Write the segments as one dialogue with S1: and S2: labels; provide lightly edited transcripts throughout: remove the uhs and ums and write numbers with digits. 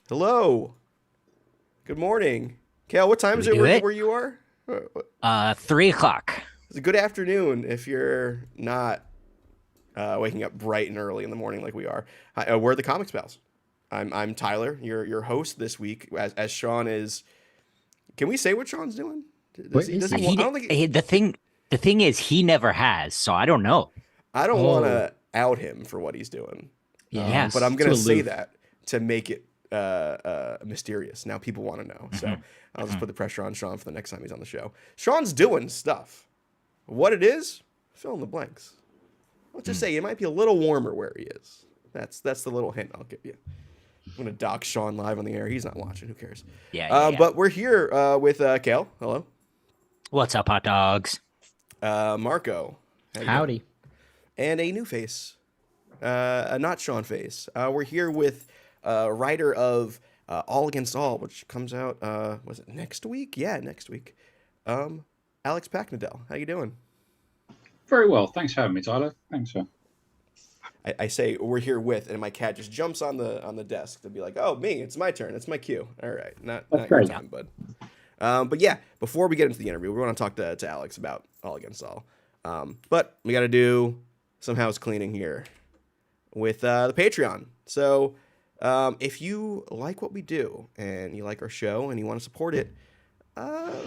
S1: Hello. Good morning. Kale, what time
S2: Did
S1: is
S2: we
S1: it
S2: do
S1: where,
S2: it?
S1: where you are? What-
S2: 3 o'clock.
S1: It's a good afternoon if you're not waking up bright and early in the morning like we are. We're the Comics Pals. I'm Tyler, your host this week, as Sean is. Can we say what Sean's doing?
S3: Where
S1: Does he
S3: is
S1: does he
S3: he?
S1: want? I
S2: He,
S1: don't think.
S2: he the thing is he never has, so I don't know.
S1: I don't want
S3: Oh,
S1: to out him for what he's doing,
S3: yeah,
S1: but
S2: Yes.
S1: I'm
S3: he's too
S1: gonna say
S3: aloof.
S1: that to make it mysterious. Now people want to know, so
S2: Mhm.
S1: I'll just
S2: Mhm.
S1: put the pressure on Sean for the next time he's on the show. Sean's doing stuff. What it is, fill in the blanks. Let's just say it might be a little warmer where he is. That's the little hint I'll give you. I'm gonna dock Sean live on the air. He's not watching. Who cares?
S2: Yeah, yeah, yeah.
S1: But we're here with Kale. Hello.
S2: What's up, hot dogs?
S1: Marco. How you doing?
S3: Howdy.
S1: And a new face. A not Sean face. We're here with writer of All Against All, which comes out. Was it next week? Yeah, next week. Um, Alex Paknadel. How you doing?
S4: Very well. Thanks for having me, Tyler. Thanks for.
S1: I say we're here with, and my cat just jumps on the desk to be like, "Oh, me, it's my turn. It's my cue." All right,
S4: That's
S1: not your
S4: great.
S1: time, bud. But yeah, before we get into the interview, we want to talk to Alex about All Against All. But we got to do some house cleaning here with the Patreon. So if you like what we do and you like our show and you want to support it,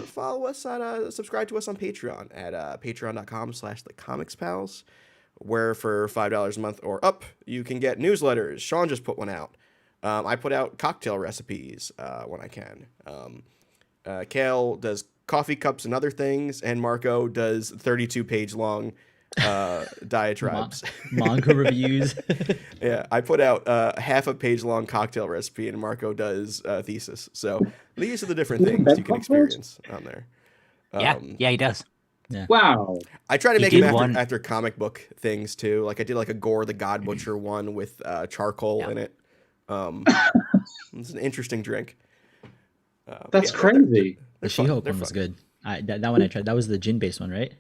S1: follow us on subscribe to us on Patreon at patreon.com/the comics pals, where for $5 a month or up you can get newsletters. Sean just put one out. I put out cocktail recipes when I can. Kale does coffee cups and other things, and Marco does 32-page long
S3: Ma-
S1: diatribes.
S3: manga reviews.
S1: Yeah, I put out a half a page long cocktail recipe, and Marco does a thesis. So these are the different
S4: You
S1: things you
S4: invent
S1: can
S4: cocktails?
S1: experience on there.
S2: Yeah,
S1: Um,
S2: yeah, he does.
S3: Yeah.
S4: Wow.
S1: I try to
S2: He
S1: make them
S2: did
S1: after
S2: one.
S1: after comic book things too. Like I did like a Gore the God Butcher one with charcoal
S2: Yeah.
S1: in it. Um, it's an interesting drink. But
S4: That's
S1: yeah, they're
S4: crazy.
S3: The
S1: fun.
S3: She-Hulk
S1: They're
S3: one was
S1: fun.
S3: good. That one I tried. That was the gin-based one, right?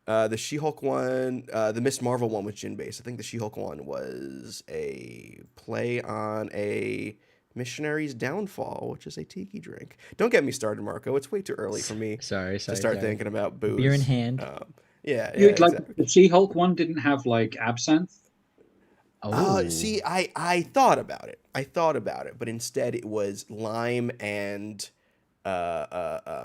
S1: The She-Hulk one, the Miss Marvel one was gin based. I think the She-Hulk one was a play on a missionary's downfall, which is a tiki drink. Don't get me started, Marco. It's way too early for me
S3: Sorry,
S1: to
S3: sorry,
S1: start
S3: sorry.
S1: thinking about
S3: Beer in
S1: booze.
S3: hand.
S1: Yeah,
S4: You like
S1: exactly.
S4: the She-Hulk one didn't have like absinthe.
S3: Oh,
S1: See, I thought about it. I thought about it, but instead it was lime and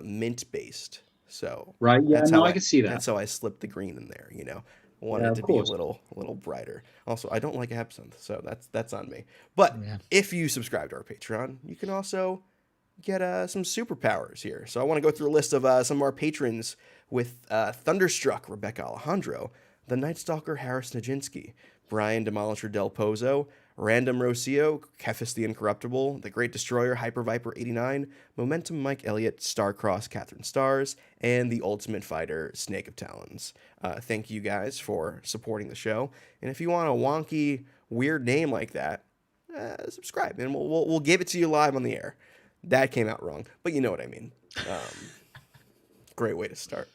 S1: mint based. So
S4: Right? Yeah.
S1: that's
S4: No,
S1: how
S4: I
S1: I
S4: could see that.
S1: that's how I slipped the green in there. I wanted
S4: Yeah,
S1: it
S4: of
S1: to be
S4: course.
S1: a little brighter. Also, I don't like absinthe, so that's on me. But
S3: yeah.
S1: if you subscribe to our Patreon, you can also get some superpowers here. So I want to go through a list of some of our patrons with Thunderstruck, Rebecca Alejandro, The Night Stalker, Harris Najinski, Brian Demolisher Del Pozo, Random Rocio, Kefis the Incorruptible, The Great Destroyer, Hyper Viper 89, Momentum Mike Elliott, Starcross Catherine Stars, and The Ultimate Fighter Snake of Talons. Thank you guys for supporting the show. And if you want a wonky, weird name like that, subscribe and we'll give it to you live on the air. That came out wrong, but you know what I mean. Great way to start.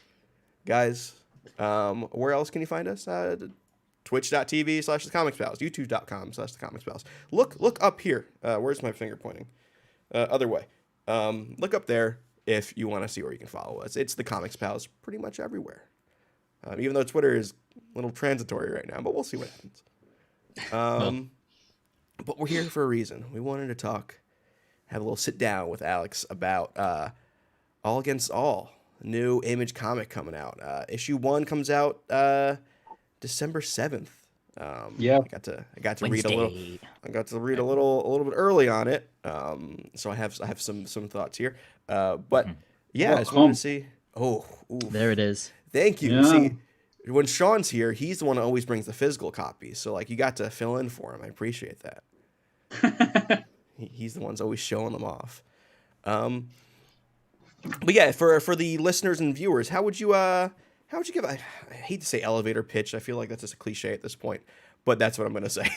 S1: Guys, where else can you find us? Twitch.tv/the Comics Pals, YouTube.com/the Comics Pals. Look up here. Where's my finger pointing? Other way. Look up there if you want to see where you can follow us. It's the Comics Pals pretty much everywhere. Even though Twitter is a little transitory right now, but we'll see what happens.
S3: Well,
S1: But we're here for a reason. We wanted to talk, have a little sit down with Alex about All Against All, new Image comic coming out. Issue 1 comes out December 7th.
S4: Yeah.
S1: I got to read a little.
S2: Wednesday.
S1: I got to read a little bit early on it. So I have some thoughts here. But yeah, I just wanted to see. Oh, ooh,
S3: there it is.
S1: thank you.
S4: Yeah.
S1: See, when Sean's here, he's the one that always brings the physical copies. So like, you got to fill in for him. I appreciate that. He's the one's always showing them off. But yeah, for the listeners and viewers, how would you give? I hate to say elevator pitch. I feel like that's just a cliche at this point, but that's what I'm gonna say.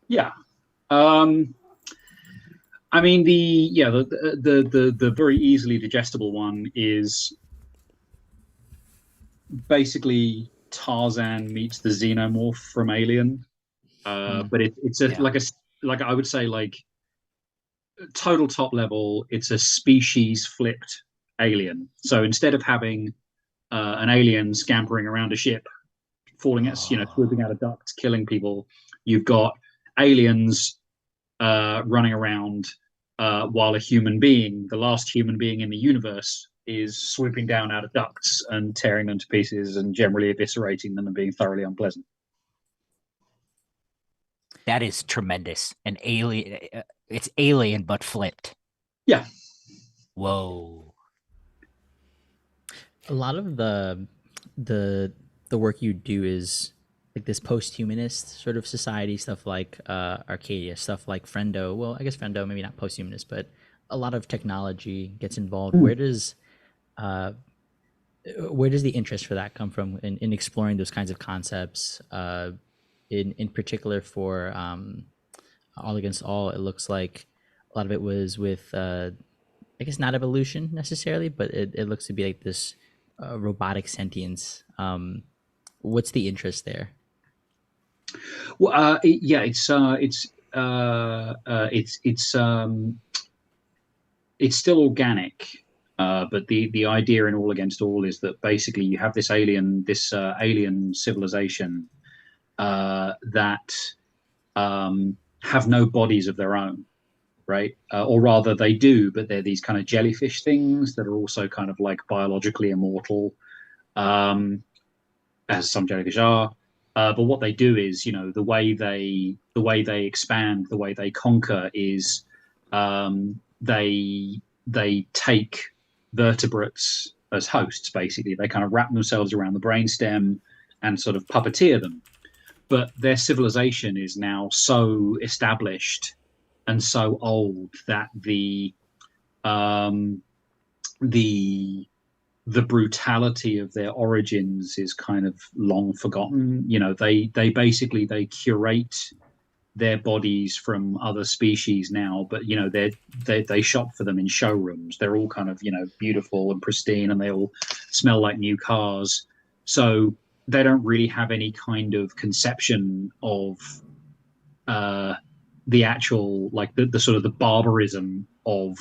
S4: Yeah. Um, I mean the very easily digestible one is basically Tarzan meets the xenomorph from Alien.
S3: Hmm.
S4: But it's
S2: Yeah.
S4: like I would say like total top level, it's a species flipped alien. So instead of having an alien scampering around a ship, falling at swooping out of ducts, killing people, you've got aliens running around while a human being, the last human being in the universe, is swooping down out of ducts and tearing them to pieces and generally eviscerating them and being thoroughly unpleasant.
S2: That is tremendous. An alien. It's alien but flipped.
S4: Yeah.
S2: Whoa.
S3: A lot of the work you do is like this post-humanist sort of society stuff, like Arcadia, stuff like Friendo. Well, I guess Friendo maybe not post-humanist, but a lot of technology gets involved. Where does the interest for that come from in exploring those kinds of concepts? In particular for All Against All, it looks like a lot of it was with I guess not evolution necessarily, but it looks to be like this robotic sentience. What's the interest there?
S4: Well, yeah, it's still organic, but the idea in All Against All is that basically you have this alien civilization that have no bodies of their own, right? Or rather, they do, but they're these kind of jellyfish things that are also kind of like biologically immortal, as some jellyfish are. But what they do is, the way they expand, the way they conquer is they take vertebrates as hosts. Basically, they kind of wrap themselves around the brainstem and sort of puppeteer them. But their civilization is now so established and so old that the brutality of their origins is kind of long forgotten. They basically they curate their bodies from other species now, but they shop for them in showrooms. They're all kind of beautiful and pristine, and they all smell like new cars. So they don't really have any kind of conception of the actual, like the sort of the barbarism of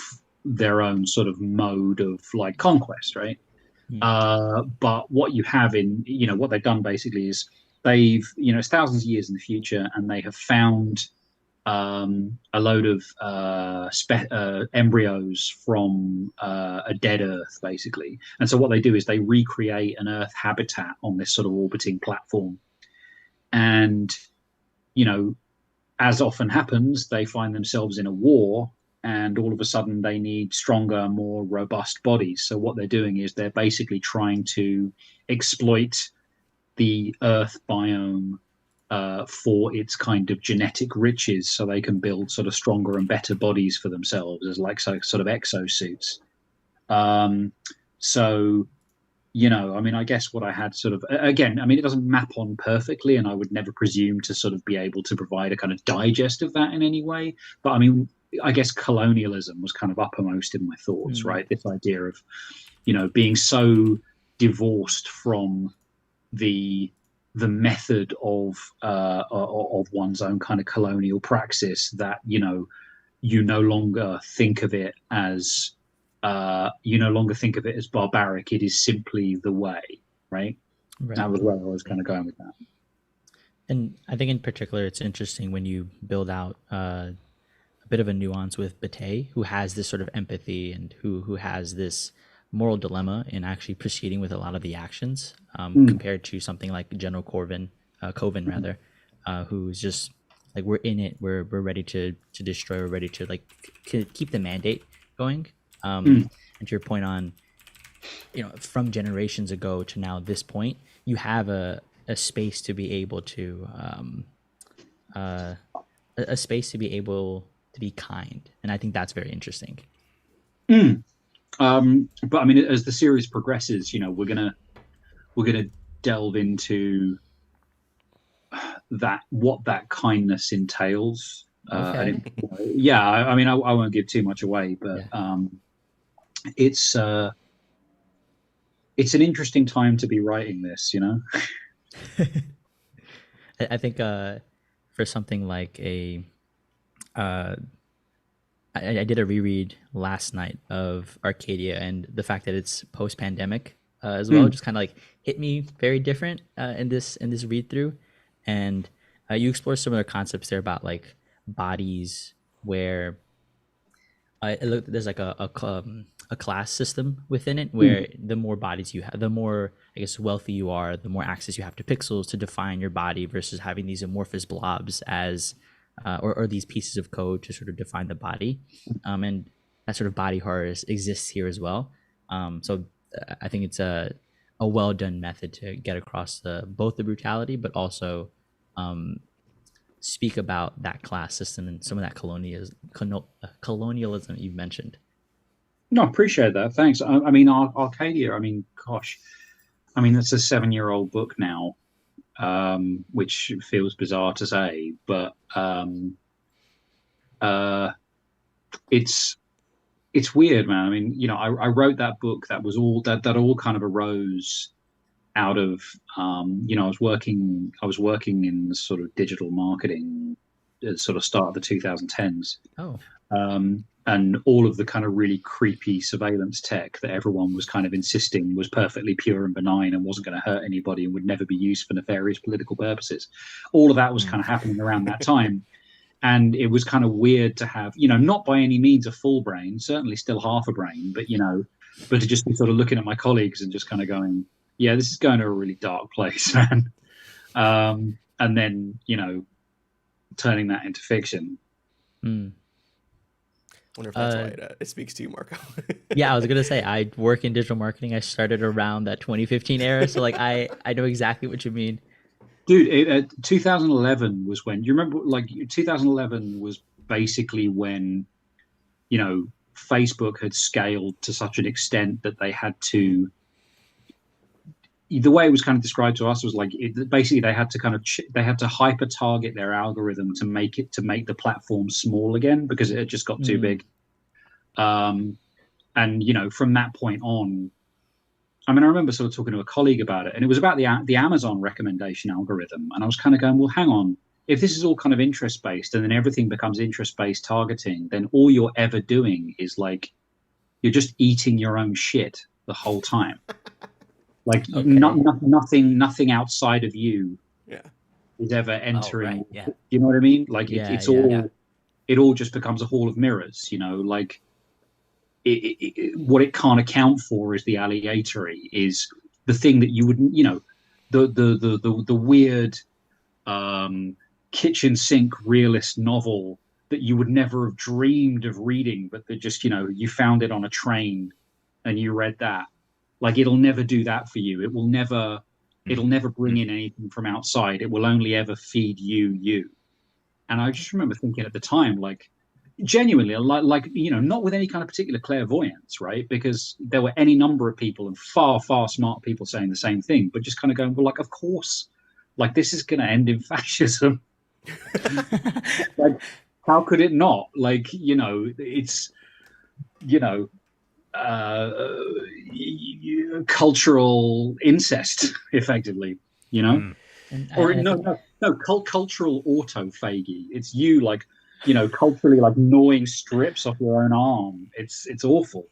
S4: their own sort of mode of like conquest, right? But what you have in, what they've done basically is it's thousands of years in the future, and they have found a load of embryos from a dead Earth, basically. And so what they do is they recreate an Earth habitat on this sort of orbiting platform. And, as often happens, they find themselves in a war, and all of a sudden they need stronger, more robust bodies. So what they're doing is they're basically trying to exploit the Earth biome for its kind of genetic riches, so they can build sort of stronger and better bodies for themselves as like sort of exosuits. So, I guess what I had sort of, again, it doesn't map on perfectly, and I would never presume to sort of be able to provide a kind of digest of that in any way. But I guess colonialism was kind of uppermost in my thoughts, right? This idea of, being so divorced from the method of one's own kind of colonial praxis that you no longer think of it as barbaric. It is simply the way, right? That was where I was kind of going with that.
S3: And I think in particular, it's interesting when you build out a bit of a nuance with Bate, who has this sort of empathy and who has this moral dilemma in actually proceeding with a lot of the actions, compared to something like General Coven rather, who's just like, we're in it, we're ready to destroy, we're ready to like keep the mandate going. And to your point on, from generations ago to now this point, you have a space to be able to a space to be able to be kind, and I think that's very interesting.
S4: But as the series progresses, we're gonna delve into what that kindness entails.
S3: Okay.
S4: I won't give too much away, but it's an interesting time to be writing this.
S3: I think for something like a I did a reread last night of Arcadia, and the fact that it's post-pandemic as well just kind of like hit me very different in this read through, and you explore similar concepts there about like bodies where there's like a class system within it where the more bodies you have, the more I guess wealthy you are, the more access you have to pixels to define your body versus having these amorphous blobs as or these pieces of code to sort of define the body. And that sort of body horror exists here as well. So I think it's a well done method to get across both the brutality, but also speak about that class system and some of that colonialism you've mentioned.
S4: No, I appreciate that. Thanks. I mean, Arcadia. I mean, gosh, I mean, it's a 7-year-old book now, which feels bizarre to say, but it's weird, man. I mean, you know, I wrote that book that was all that all kind of arose out of you know, I was working in sort of digital marketing at the sort of start of the 2010s.
S3: Oh.
S4: And all of the kind of really creepy surveillance tech that everyone was kind of insisting was perfectly pure and benign and wasn't going to hurt anybody and would never be used for nefarious political purposes. All of that was kind of happening around that time. And it was kind of weird to have, you know, not by any means a full brain, certainly still half a brain, but, you know, but to just be sort of looking at my colleagues and just kind of going, yeah, this is going to a really dark place, man. And then, you know, turning that into fiction.
S1: I wonder if that's why it speaks to you, Marco.
S3: Yeah, I was gonna say I work in digital marketing. I started around that 2015 era, so like I know exactly what you mean.
S4: Dude, 2011 was when, you remember, like 2011 was basically when, you know, Facebook had scaled to such an extent that they had to, the way it was kind of described to us was like basically they had to kind of they had to hyper target their algorithm to make the platform small again because it had just got too big. And you know, from that point on, I mean, I remember sort of talking to a colleague about it, and it was about the Amazon recommendation algorithm, and I was kind of going, well, hang on, if this is all kind of interest based, and then everything becomes interest based targeting, then all you're ever doing is like you're just eating your own shit the whole time. Like nothing outside of you is ever entering.
S2: Oh, right. Yeah.
S4: You know what I mean? Like it all just becomes a hall of mirrors. You know, like what it can't account for is the alliatory, is the thing that you wouldn't. You know, the weird kitchen sink realist novel that you would never have dreamed of reading, but that just, you know, you found it on a train and you read that. Like, it'll never do that for you. It'll never bring in anything from outside. It will only ever feed you. And I just remember thinking at the time, like, genuinely, like, you know, not with any kind of particular clairvoyance, right? Because there were any number of people and far, far smart people saying the same thing, but just kind of going, well, like, of course, like, this is going to end in fascism. Like, how could it not? Like, you know, it's, you know, cultural incest, effectively, you know, cultural autophagy. It's you, like, you know, culturally, like, gnawing strips off your own arm. It's awful.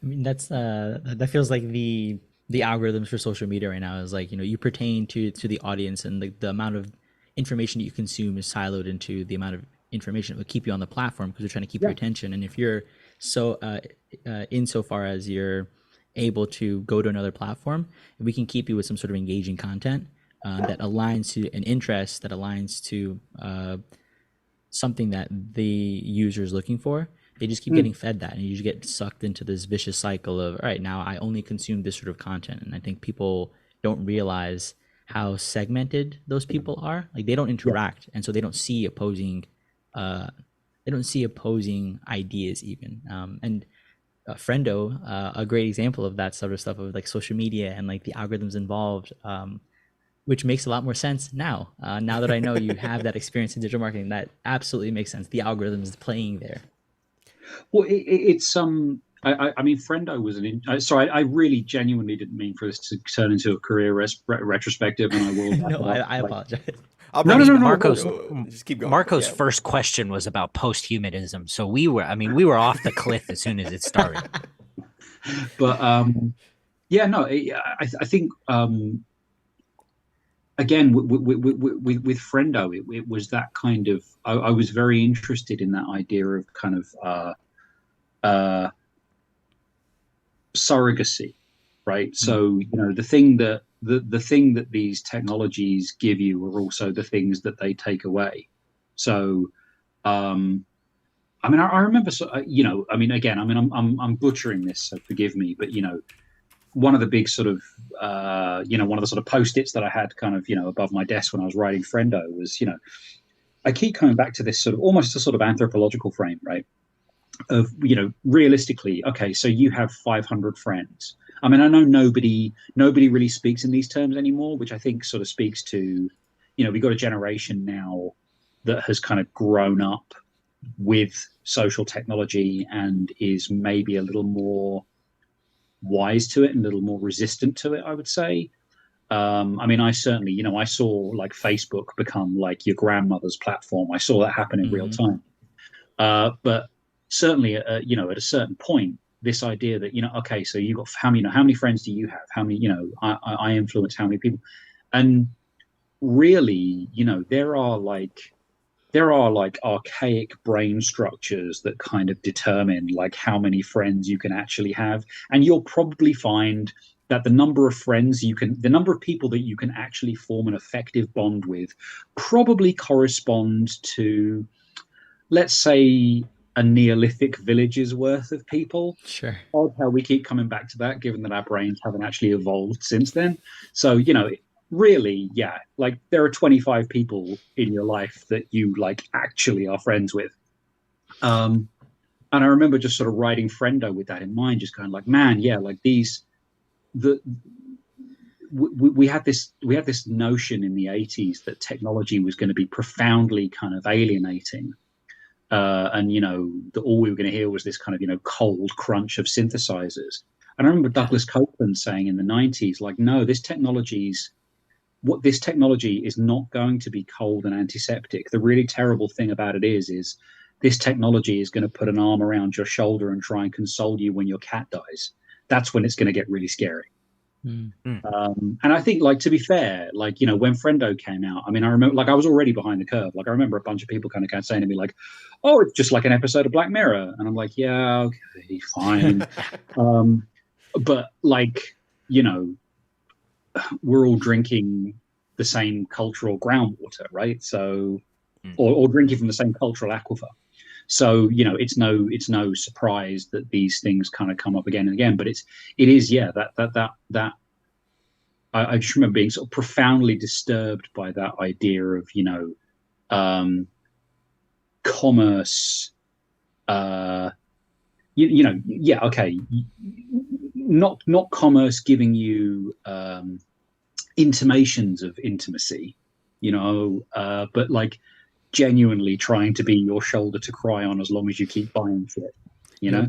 S3: I mean, that feels like the algorithms for social media right now is like, you know, you pertain to the audience, and the amount of information that you consume is siloed into the amount of information that will keep you on the platform because they're trying to keep your attention. And if you're so insofar as you're able to go to another platform, we can keep you with some sort of engaging content that aligns to an interest, that aligns to something that the user is looking for. They just keep getting fed that, and you just get sucked into this vicious cycle of, all right, now I only consume this sort of content. And I think people don't realize how segmented those people are. Like, they don't interact, and so they don't see opposing ideas even. And Friendo, a great example of that sort of stuff, of like social media and like the algorithms involved, which makes a lot more sense now. Now that I know you have that experience in digital marketing, that absolutely makes sense. The algorithm is playing there.
S4: Well, it's I mean, Friendo was sorry, I really genuinely didn't mean for this to turn into a career retrospective, and I will.
S3: No, I apologize.
S1: I'll
S4: No,
S1: bring
S4: no,
S1: it
S4: no,
S1: back.
S4: no.
S2: Marco's
S1: Just keep going.
S2: Marco's
S1: Yeah.
S2: first question was about post-humanism, so we were off the cliff as soon as it started.
S4: But yeah, no, I think again with Friendo, it was that kind of I was very interested in that idea of kind of surrogacy, right? So the thing that the thing that these technologies give you are also the things that they take away. So I mean, I remember, I mean, again, I mean, I'm butchering this, so forgive me, but one of the big sort of, one of the sort of post-its that I had kind of, above my desk when I was writing Friendo was, I keep coming back to this sort of almost a sort of anthropological frame, right? Of, realistically, okay, so you have 500 friends. I mean, I know nobody really speaks in these terms anymore, which I think sort of speaks to, we've got a generation now that has kind of grown up with social technology and is maybe a little more wise to it and a little more resistant to it, I would say. I mean, I certainly, I saw like Facebook become like your grandmother's platform. I saw that happen in real time. But certainly, at a certain point, this idea that, okay, so you got how many friends do you have? How many, I influence how many people? And really, there are like archaic brain structures that kind of determine like how many friends you can actually have. And you'll probably find that the number of people that you can actually form an effective bond with probably corresponds to, let's say, a Neolithic village's worth of people.
S3: Sure.
S4: Odd how we keep coming back to that, given that our brains haven't actually evolved since then. So, really, yeah, like there are 25 people in your life that you like actually are friends with. And I remember just sort of writing Friendo with that in mind, just kind of like, man, yeah, like we had this notion in the 80s that technology was going to be profoundly kind of alienating. And that all we were going to hear was this kind of cold crunch of synthesizers. And I remember Douglas Copeland saying in the 90s, like, no, this technology is not going to be cold and antiseptic. The really terrible thing about it is this technology is going to put an arm around your shoulder and try and console you when your cat dies. That's when it's going to get really scary. And I think, like, to be fair, like, when Friendo came out, I mean, I remember, like, I was already behind the curve. Like, I remember a bunch of people kind of saying to me, like, oh, it's just like an episode of Black Mirror. And I'm like, yeah, okay, fine. But, like, we're all drinking the same cultural groundwater, right? So, or drinking from the same cultural aquifer. So, it's no surprise that these things kind of come up again and again. But it is, yeah, that I just remember being sort of profoundly disturbed by that idea of, commerce. Yeah, okay, not commerce giving you intimations of intimacy, but like genuinely trying to be your shoulder to cry on as long as you keep buying shit.
S3: Yeah,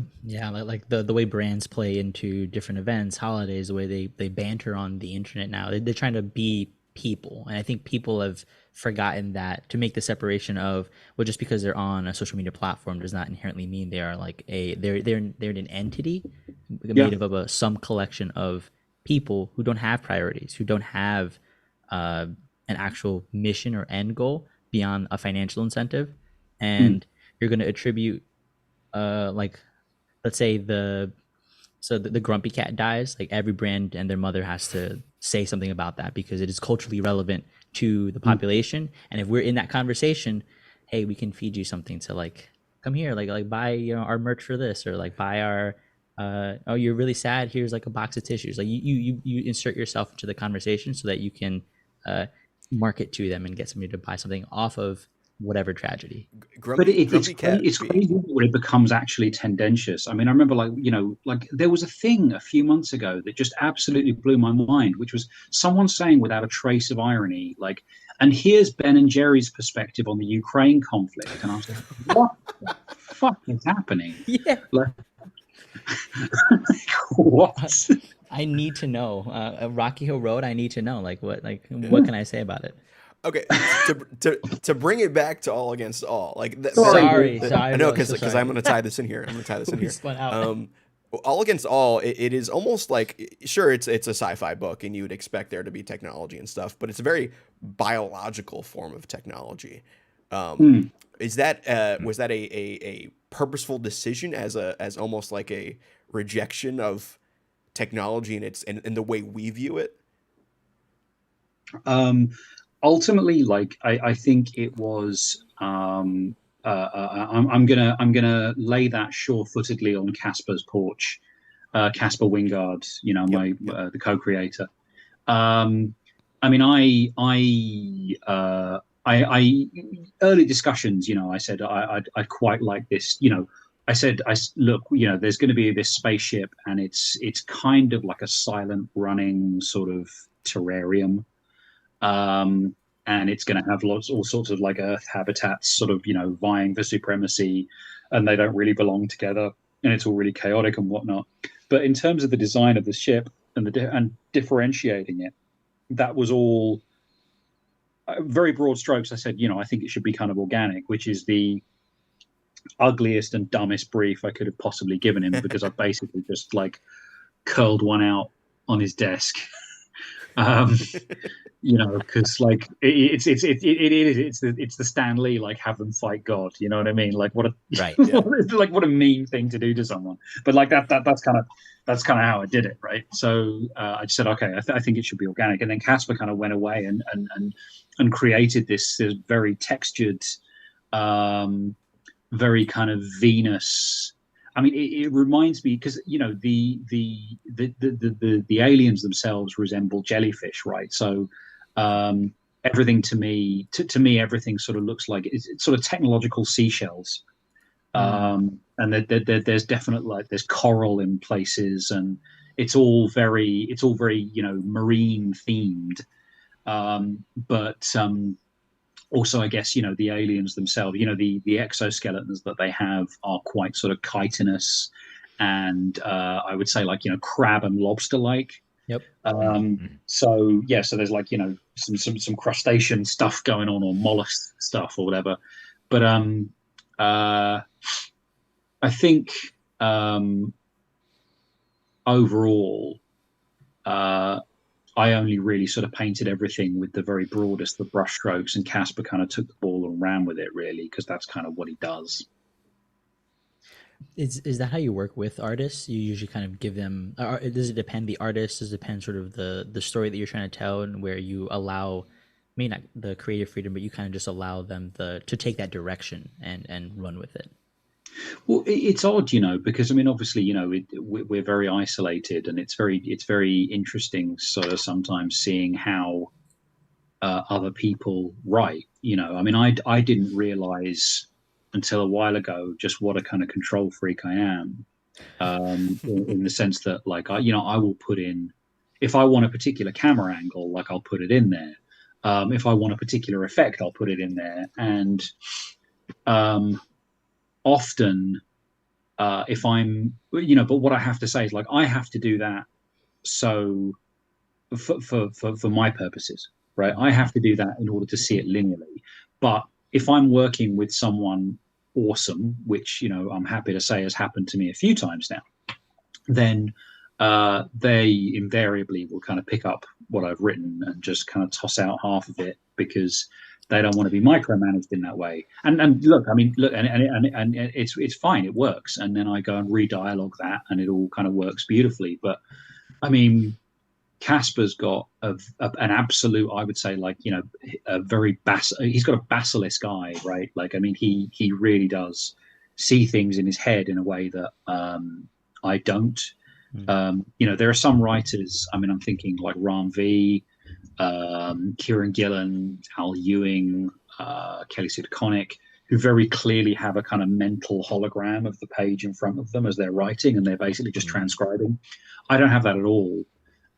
S3: like the way brands play into different events, holidays, the way they banter on the internet now. They're trying to be people, and I think people have forgotten that, to make the separation of, well, just because they're on a social media platform does not inherently mean they are like they're an entity made up of some collection of people who don't have priorities, who don't have an actual mission or end goal beyond a financial incentive, and you're going to attribute like, let's say the grumpy cat dies, like every brand and their mother has to say something about that because it is culturally relevant to the population. And if we're in that conversation, hey, we can feed you something to like come here, like buy our merch for this, or like buy our oh, you're really sad, here's like a box of tissues. Like you insert yourself into the conversation so that you can market to them and get somebody to buy something off of whatever tragedy.
S4: But it's crazy when it becomes actually tendentious. I mean, I remember like there was a thing a few months ago that just absolutely blew my mind, which was someone saying without a trace of irony, like, and here's Ben and Jerry's perspective on the Ukraine conflict. And I was like, what the fuck is happening?
S3: Yeah.
S4: Like, what?
S3: I need to know. Rocky Hill Road, I need to know. Like what can I say about it?
S1: Okay, to bring it back to All Against All, like
S3: Sorry,
S1: I know
S3: I'm so
S1: because
S3: sorry.
S1: I'm gonna tie this in here. I'm gonna tie this in
S3: We
S1: here.
S3: spun out.
S1: All Against All, it is almost like, sure, it's a sci-fi book, and you would expect there to be technology and stuff, but it's a very biological form of technology. Um,
S4: Hmm.
S1: is that was that a purposeful decision as almost like a rejection of technology and and the way we view it?
S4: Um, Ultimately, like I think it was. I'm gonna lay that sure-footedly on Casper's porch. Casper Wingard,
S1: Yep,
S4: my
S1: yep.
S4: the co-creator. Um, I mean, I early discussions, I said I quite like this. I said, look, there's going to be this spaceship, and it's kind of like a silent running sort of terrarium, um, and it's going to have all sorts of like Earth habitats, sort of vying for supremacy, and they don't really belong together, and it's all really chaotic and whatnot. But in terms of the design of the ship and and differentiating it, that was all very broad strokes. I said, I think it should be kind of organic, which is the ugliest and dumbest brief I could have possibly given him, because I basically just like curled one out on his desk. um, because like it's the Stan Lee, like, have them fight God. You know what I mean? Like, what a
S2: Right.
S1: Yeah.
S4: like what a mean thing to do to someone. But like that's kind of how I did it, right? So I just said, okay, I think it should be organic. And then Casper kind of went away and created this very textured, um, very kind of Venus. I mean, it reminds me, because the aliens themselves resemble jellyfish, right? So um, everything to me, everything sort of looks like it's sort of technological seashells. And there's definitely, like, there's coral in places, and it's all very marine themed. But also, I guess, the aliens themselves, the exoskeletons that they have are quite sort of chitinous, and I would say, like, crab and lobster like.
S3: Yep.
S4: So yeah, so there's, like, some crustacean stuff going on, or mollusk stuff, or whatever. But uh, I think, um, overall, uh, I only really sort of painted everything with the very broadest of brushstrokes, and Casper kind of took the ball and ran with it, really, because that's kind of what he does.
S3: Is that how you work with artists? You usually kind of give them. Does it depend the artist? Does it depend sort of the story that you're trying to tell, and where you allow, maybe not the creative freedom, but you kind of just allow them to take that direction and run with it.
S4: Well, it's odd, because, I mean, obviously, we're very isolated, and it's very interesting, sort of, sometimes seeing how other people write. I mean, I didn't realize until a while ago just what a kind of control freak I am, in the sense that, like, I will put in, if I want a particular camera angle, like, I'll put it in there. If I want a particular effect, I'll put it in there, and um, often, if but what I have to say is, like, I have to do that, so for my purposes, right? I have to do that in order to see it linearly. But if I'm working with someone awesome, which, I'm happy to say has happened to me a few times now, then they invariably will kind of pick up what I've written and just kind of toss out half of it, because they don't want to be micromanaged in that way. And look, I mean, look, and it's fine, it works. And then I go and re-dialogue that, and it all kind of works beautifully. But I mean, Casper's got an absolute, I would say, like, a very he's got a basilisk eye, right? Like, I mean, he really does see things in his head in a way that I don't. There are some writers, I mean, I'm thinking like Ram V, Kieran Gillen, Al Ewing, Kelly Sue DeConnick, who very clearly have a kind of mental hologram of the page in front of them as they're writing, and they're basically just transcribing. I don't have that at all.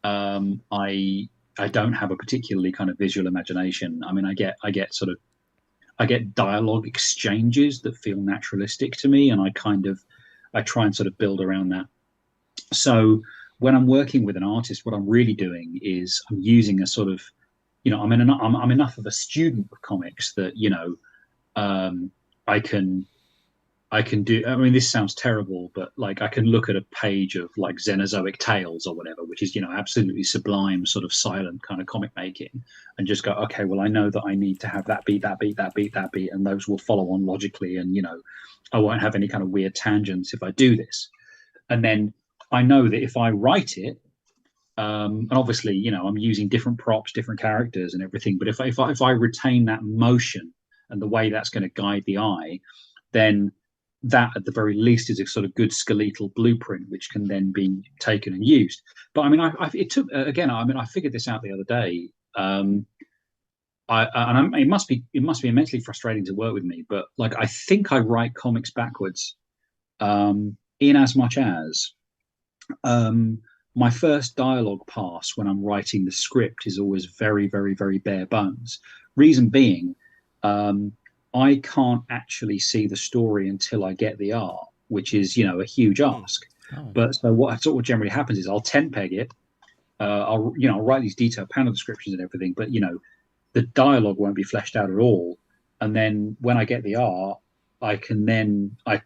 S4: I don't have a particularly kind of visual imagination. I mean, I get dialogue exchanges that feel naturalistic to me, and I try and sort of build around that. So when I'm working with an artist, what I'm really doing is I'm using a sort of, I'm enough of a student of comics that I can do. I mean, this sounds terrible, but like I can look at a page of like Xenozoic Tales or whatever, which is absolutely sublime, sort of silent kind of comic making, and just go, okay, well, I know that I need to have that beat, that beat, that beat, that beat, and those will follow on logically, and I won't have any kind of weird tangents if I do this. And then I know that if I write it, and obviously, I'm using different props, different characters, and everything. But if I retain that motion and the way that's going to guide the eye, then that at the very least is a sort of good skeletal blueprint which can then be taken and used. But I mean, it took again. I mean, I figured this out the other day. It must be immensely frustrating to work with me, but like I think I write comics backwards, in as much as my first dialogue pass when I'm writing the script is always very, very, very bare bones. Reason being, I can't actually see the story until I get the art, which is, a huge ask. Oh. But so what generally happens is I'll tent peg it. I'll write these detailed panel descriptions and everything, but the dialogue won't be fleshed out at all. And then when I get the art, I can then I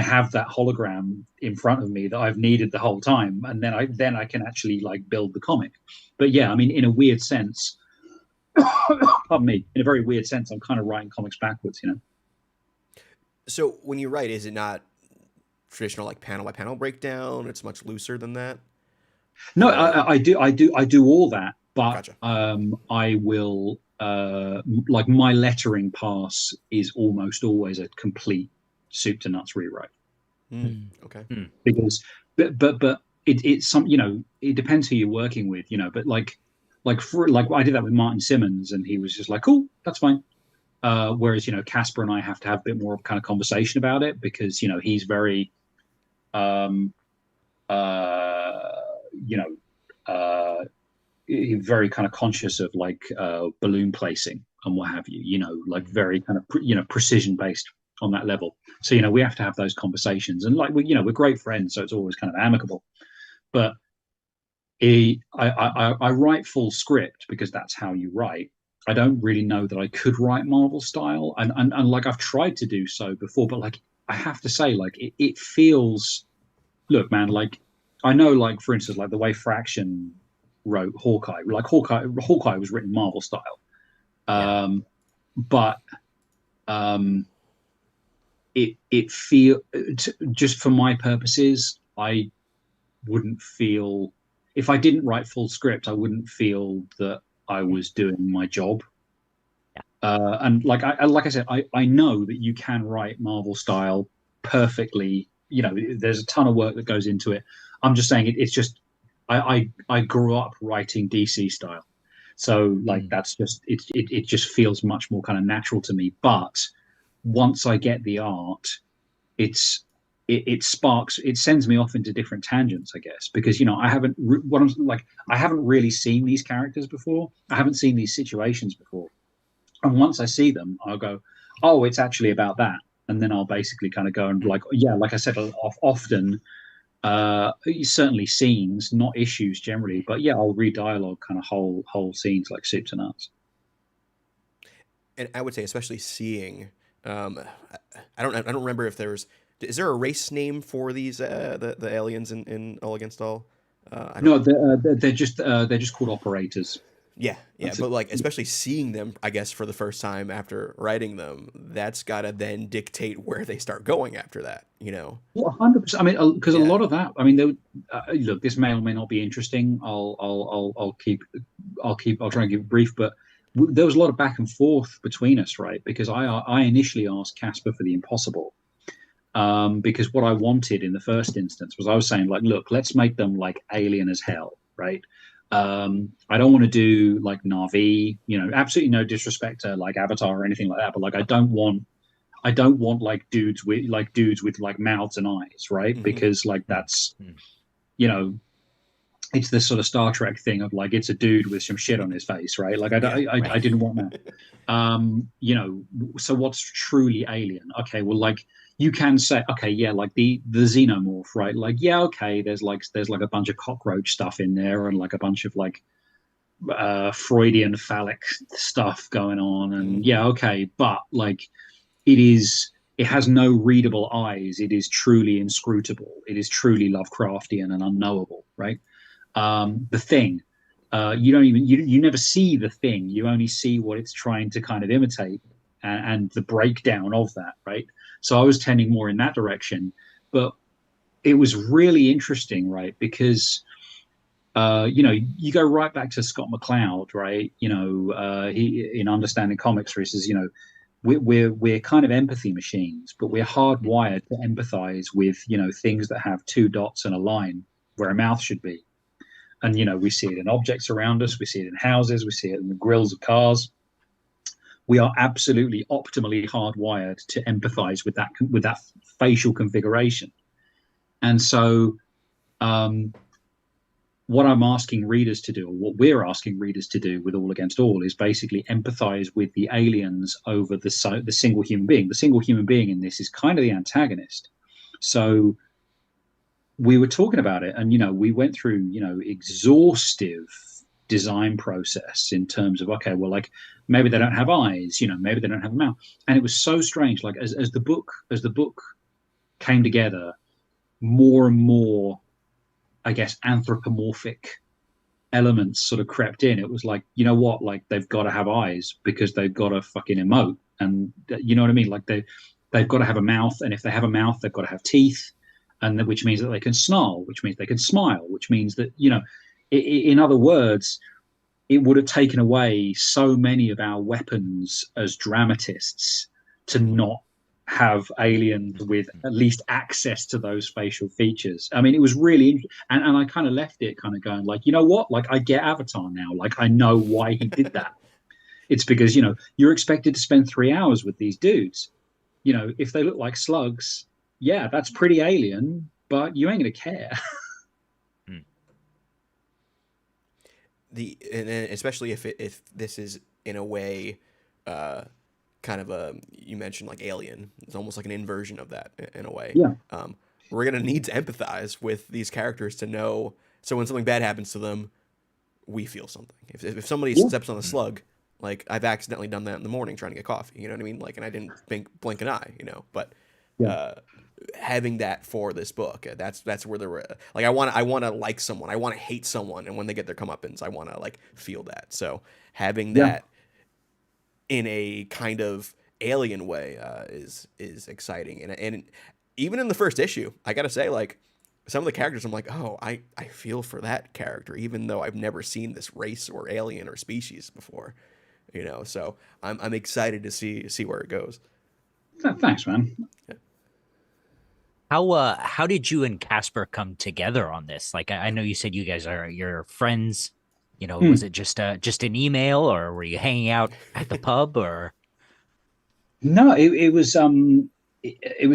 S4: have that hologram in front of me that I've needed the whole time, and then I can actually like build the comic. But yeah, I mean, in a weird sense. Pardon me. In a very weird sense, I'm kind of writing comics backwards,
S1: So when you write, is it not traditional like panel by panel breakdown? It's much looser than that.
S4: No, I do all that, but
S1: Gotcha.
S4: I will like my lettering pass is almost always a complete soup to nuts rewrite.
S1: Okay.
S4: Because but it's some it depends who you're working with, but like I did that with Martin Simmons, and he was just like, cool, that's fine. Whereas, Casper and I have to have a bit more kind of conversation about it because, he's very, very kind of conscious of like balloon placing and what have you, like very kind of, precision based on that level. So, we have to have those conversations, and like, we're great friends. So it's always kind of amicable, but I write full script because that's how you write. I don't really know that I could write Marvel style, and like I've tried to do so before, but like I have to say, like it feels. Look, man, like I know, like for instance, like the way Fraction wrote Hawkeye, like Hawkeye was written Marvel style, but it feel just for my purposes, I wouldn't feel. If I didn't write full script, I wouldn't feel that I was doing my job. And like I said, I know that you can write Marvel style perfectly. There's a ton of work that goes into it. I'm just saying it's just I grew up writing DC style, so like that's just it just feels much more kind of natural to me. But once I get the art, it sparks, it sends me off into different tangents, I guess, because I haven't really seen these characters before. I haven't seen these situations before, and once I see them, I'll go, oh, it's actually about that, and then I'll basically kind of go and like I said, often certainly scenes, not issues generally, but I'll read dialogue kind of whole scenes like soup to nuts.
S1: And I would say especially seeing, I don't remember if is there a race name for these the aliens in All Against All?
S4: No, they're just called operators.
S1: Yeah, but like especially seeing them, I guess for the first time after writing them, that's gotta then dictate where they start going after that. Well,
S4: 100%. I mean, because a lot of that. I mean, look, this may or may not be interesting. I'll try and keep it brief, but there was a lot of back and forth between us, right? Because I initially asked Casper for the impossible. Because what I wanted in the first instance was I was saying like, look, let's make them like alien as hell, right? I don't want to do like Na'vi, absolutely no disrespect to like Avatar or anything like that, but like I don't want like dudes with like mouths and eyes, right? Mm-hmm. Because like that's it's this sort of Star Trek thing of like it's a dude with some shit on his face, right? Like I didn't want that. So what's truly alien? Okay, well, like you can say, okay, like the xenomorph, right? Like, okay, there's like a bunch of cockroach stuff in there and like a bunch of like Freudian phallic stuff going on, and yeah, okay, but like it has no readable eyes. It is truly inscrutable. It is truly Lovecraftian and unknowable, right? The Thing, you don't even you never see the Thing. You only see what it's trying to kind of imitate, and the breakdown of that, right? So I was tending more in that direction, but it was really interesting, right? Because you go right back to Scott McCloud, right? He in Understanding Comics, where he says, we're kind of empathy machines, but we're hardwired to empathize with things that have two dots and a line where a mouth should be. And we see it in objects around us, we see it in houses, we see it in the grills of cars. We are absolutely optimally hardwired to empathize with that facial configuration. And so what I'm asking readers to do, or what we're asking readers to do with All Against All, is basically empathize with the aliens over the single human being. The single human being in this is kind of the antagonist. So we were talking about it, and we went through exhaustive design process in terms of, okay, well, like maybe they don't have eyes, maybe they don't have a mouth, and it was so strange. Like as the book came together, more and more, I guess, anthropomorphic elements sort of crept in. It was like, what? Like they've got to have eyes because they've got to fucking emote, and you know what I mean? Like they've got to have a mouth, and if they have a mouth, they've got to have teeth, and which means that they can snarl, which means they can smile, which means that in other words, it would have taken away so many of our weapons as dramatists to not have aliens with at least access to those facial features. I mean, it was really, and I kind of left it kind of going like, you know what? Like I get Avatar now. Like I know why he did that. It's because, you're expected to spend 3 hours with these dudes. If they look like slugs, yeah, that's pretty alien, but you ain't going to care.
S1: And especially if this is in a way, kind of you mentioned like Alien. It's almost like an inversion of that in a way.
S4: Yeah.
S1: We're gonna need to empathize with these characters to know. So when something bad happens to them, we feel something. If somebody steps on a slug, like I've accidentally done that in the morning trying to get coffee, you know what I mean? Like, and I didn't blink an eye, But having that for this book, that's where there were like I want to like someone, I want to hate someone, and when they get their comeuppance, I want to like feel that. So having that in a kind of alien way is exciting, and even in the first issue, I gotta say, like some of the characters, I'm like, oh, I feel for that character, even though I've never seen this race or alien or species before, So I'm excited to see where it goes.
S4: Thanks, man.
S1: Yeah.
S2: How did you and Casper come together on this? Like I know you said you guys are your friends. Was it just an email, or were you hanging out at the pub, or?
S4: No, it was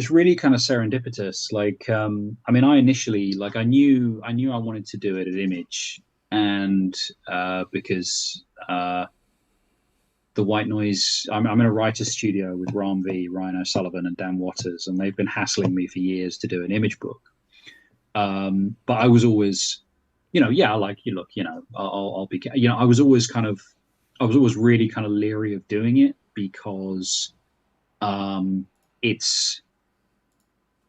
S4: really kind of serendipitous. Like, I mean, I initially, like, I knew I wanted to do it at Image, and because the White Noise, I'm in a writer's studio with Ryan O'Sullivan, and Dan Waters, and they've been hassling me for years to do an Image book. But I was always, like, look, I'll be, I was always really kind of leery of doing it because it's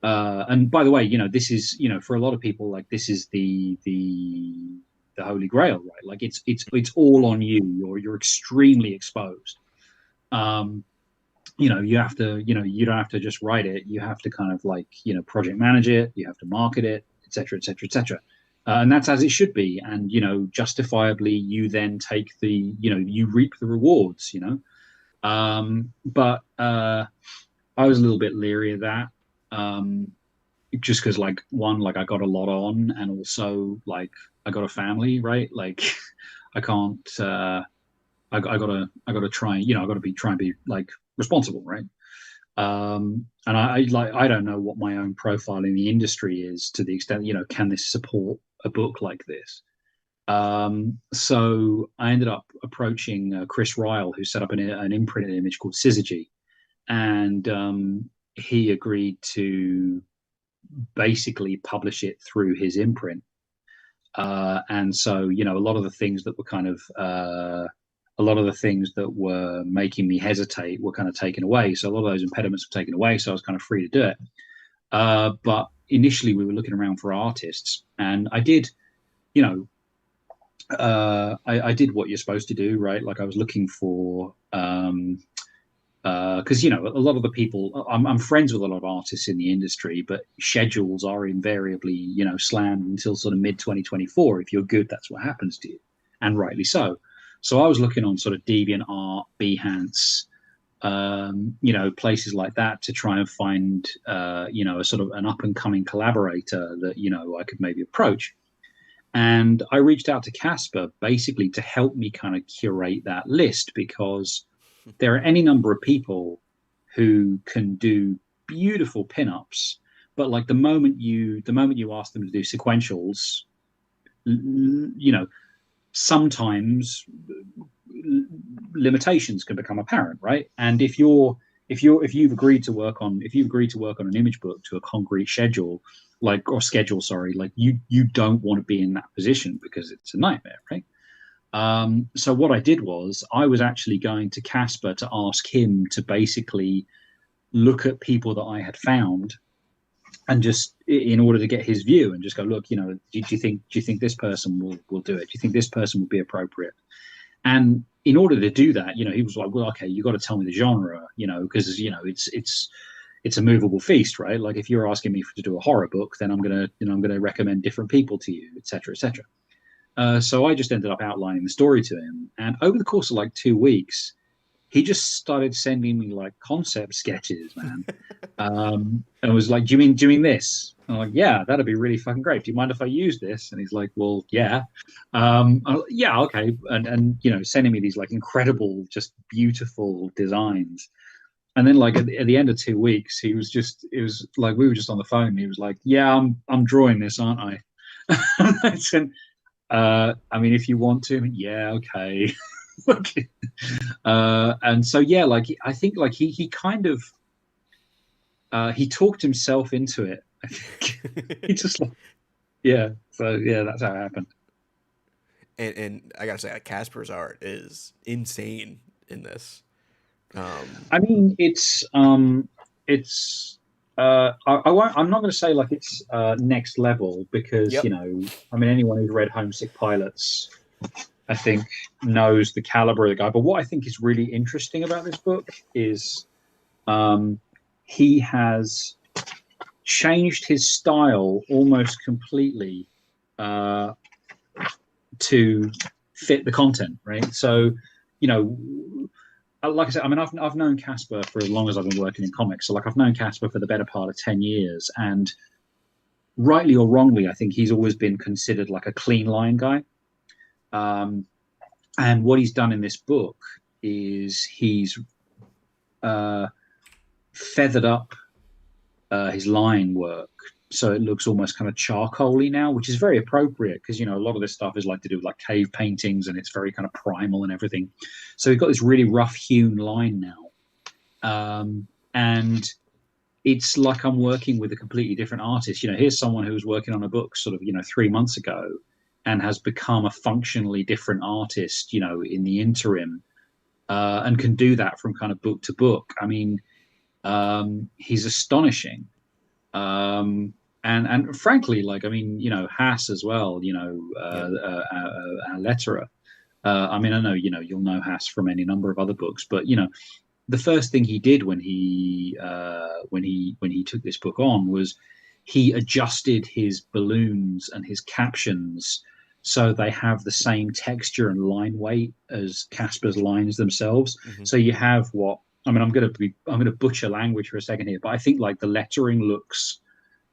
S4: and by the way, this is, for a lot of people, like this is the holy grail, right? Like it's all on you. You're extremely exposed. You have to, you don't have to just write it. You have to kind of like, project manage it. You have to market it, etc., etc., etc. And that's as it should be. And justifiably, you then take you reap the rewards. But I was a little bit leery of that, just because, like, one, like I got a lot on, and also like I got a family, right? Like, I can't. I gotta try. I gotta try and be like responsible, right? And I don't know what my own profile in the industry is to the extent, can this support a book like this? So I ended up approaching Chris Ryle, who set up an imprint Image called Syzygy, and he agreed to basically publish it through his imprint. And so, you know, a lot of the things that were kind of a lot of the things that were making me hesitate were kind of taken away. So a lot of those impediments were taken away. So I was kind of free to do it. But initially, we were looking around for artists, and I did, you know, I did what you're supposed to do, right? Like I was looking for, because you know, a lot of the people, I'm friends with a lot of artists in the industry, but schedules are invariably, you know, slammed until sort of mid 2024. If you're good, that's what happens to you, and rightly so. So I was looking on sort of DeviantArt, Behance, you know, places like that to try and find, you know, a sort of an up and coming collaborator that, you know, I could maybe approach. And I reached out to Casper basically to help me kind of curate that list, because there are any number of people who can do beautiful pinups, but like the moment you ask them to do sequentials, you know, sometimes limitations can become apparent, right? And if you've agreed to work on an image book to a concrete schedule, sorry, like you don't want to be in that position because it's a nightmare, right? So what I did was I was actually going to Casper to ask him to basically look at people that I had found, and just in order to get his view, and just go, look, you know, do you think this person will do it? Do you think this person will be appropriate? And in order to do that, you know, he was like, well, okay, you got to tell me the genre, you know, because, you know, it's a movable feast, right? Like if you're asking me to do a horror book, then I'm gonna recommend different people to you, etc., etc. So I just ended up outlining the story to him, and over the course of like 2 weeks, he just started sending me like concept sketches, man. And was like, do you mean this? I'm like, yeah, that'd be really fucking great. Do you mind if I use this? And he's like, well, yeah. Yeah, okay. And you know, sending me these like incredible, just beautiful designs. And then like at the end of 2 weeks, it was like we were just on the phone. And he was like, yeah, I'm drawing this, aren't I? I said, I mean, if you want to, yeah, okay. And so yeah, like I think like he kind of he talked himself into it. I think he just like, yeah. So yeah, that's how it happened.
S1: And I gotta say, Casper's art is insane in this.
S4: I mean, it's I won't. I'm not going to say like it's next level, because
S1: Yep.
S4: you know, I mean, anyone who's read Homesick Pilots, I think, knows the caliber of the guy. But what I think is really interesting about this book is he has changed his style almost completely to fit the content, right? So, you know, like I said, I mean, I've known Casper for as long as I've been working in comics. So, like, I've known Casper for the better part of 10 years, and rightly or wrongly, I think he's always been considered like a clean line guy. And what he's done in this book is he's feathered up his line work, so it looks almost kind of charcoaly now, which is very appropriate because, you know, a lot of this stuff is like to do with like cave paintings, and it's very kind of primal and everything. So we've got this really rough hewn line now, and it's like I'm working with a completely different artist. You know, here's someone who was working on a book sort of, you know, 3 months ago, and has become a functionally different artist, you know, in the interim, and can do that from kind of book to book. I mean, he's astonishing. And frankly, like, I mean, you know, Haas as well, you know, our letterer. I mean, I know, you know, you'll know Haas from any number of other books, but, you know, the first thing he did when he took this book on was he adjusted his balloons and his captions so they have the same texture and line weight as Casper's lines themselves. Mm-hmm. So you have what, I mean, I'm going to butcher language for a second here, but I think like the lettering looks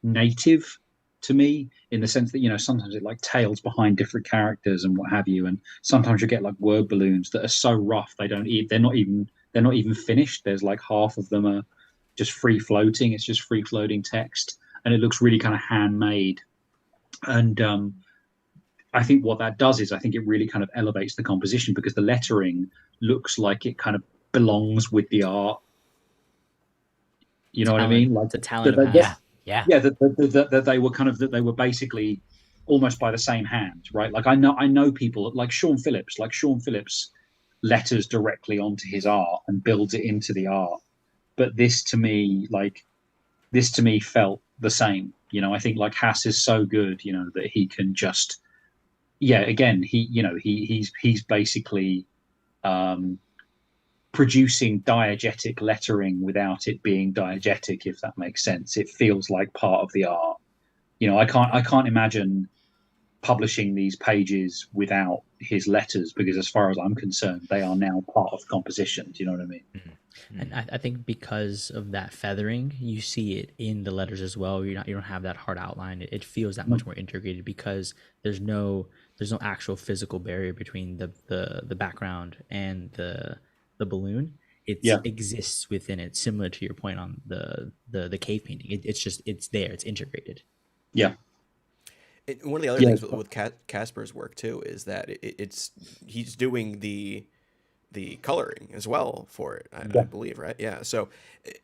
S4: native to me, in the sense that, you know, sometimes it like tails behind different characters and what have you, and sometimes you get like word balloons that are so rough they're not even finished. There's like half of them are just free floating. It's just free floating text, and it looks really kind of handmade. And I think what that does is I think it really kind of elevates the composition, because the lettering looks like it kind of belongs with the art. You know what I mean? Like
S3: the talent of
S2: yeah.
S4: That they were kind of, that they were basically almost by the same hand, right? Like I know people like Sean Phillips. Like Sean Phillips letters directly onto his art and builds it into the art. But this to me felt the same. I think like Haas is so good, that he can just, yeah. Again, he's basically um, producing diegetic lettering without it being diegetic, if that makes sense. It feels like part of the art. I can't imagine publishing these pages without his letters, because as far as I'm concerned, they are now part of the composition. Do you know what I mean?
S3: And I think because of that feathering, you see it in the letters as well. You don't have that hard outline. It feels that much more integrated because there's no actual physical barrier between the background and the balloon. It
S4: Yeah.
S3: exists within it, similar to your point on the cave painting. It's there. It's integrated.
S4: Yeah.
S1: One of the other
S4: Yeah.
S1: things with Casper's work too is that it's he's doing the coloring as well for it, I believe, right? Yeah. So,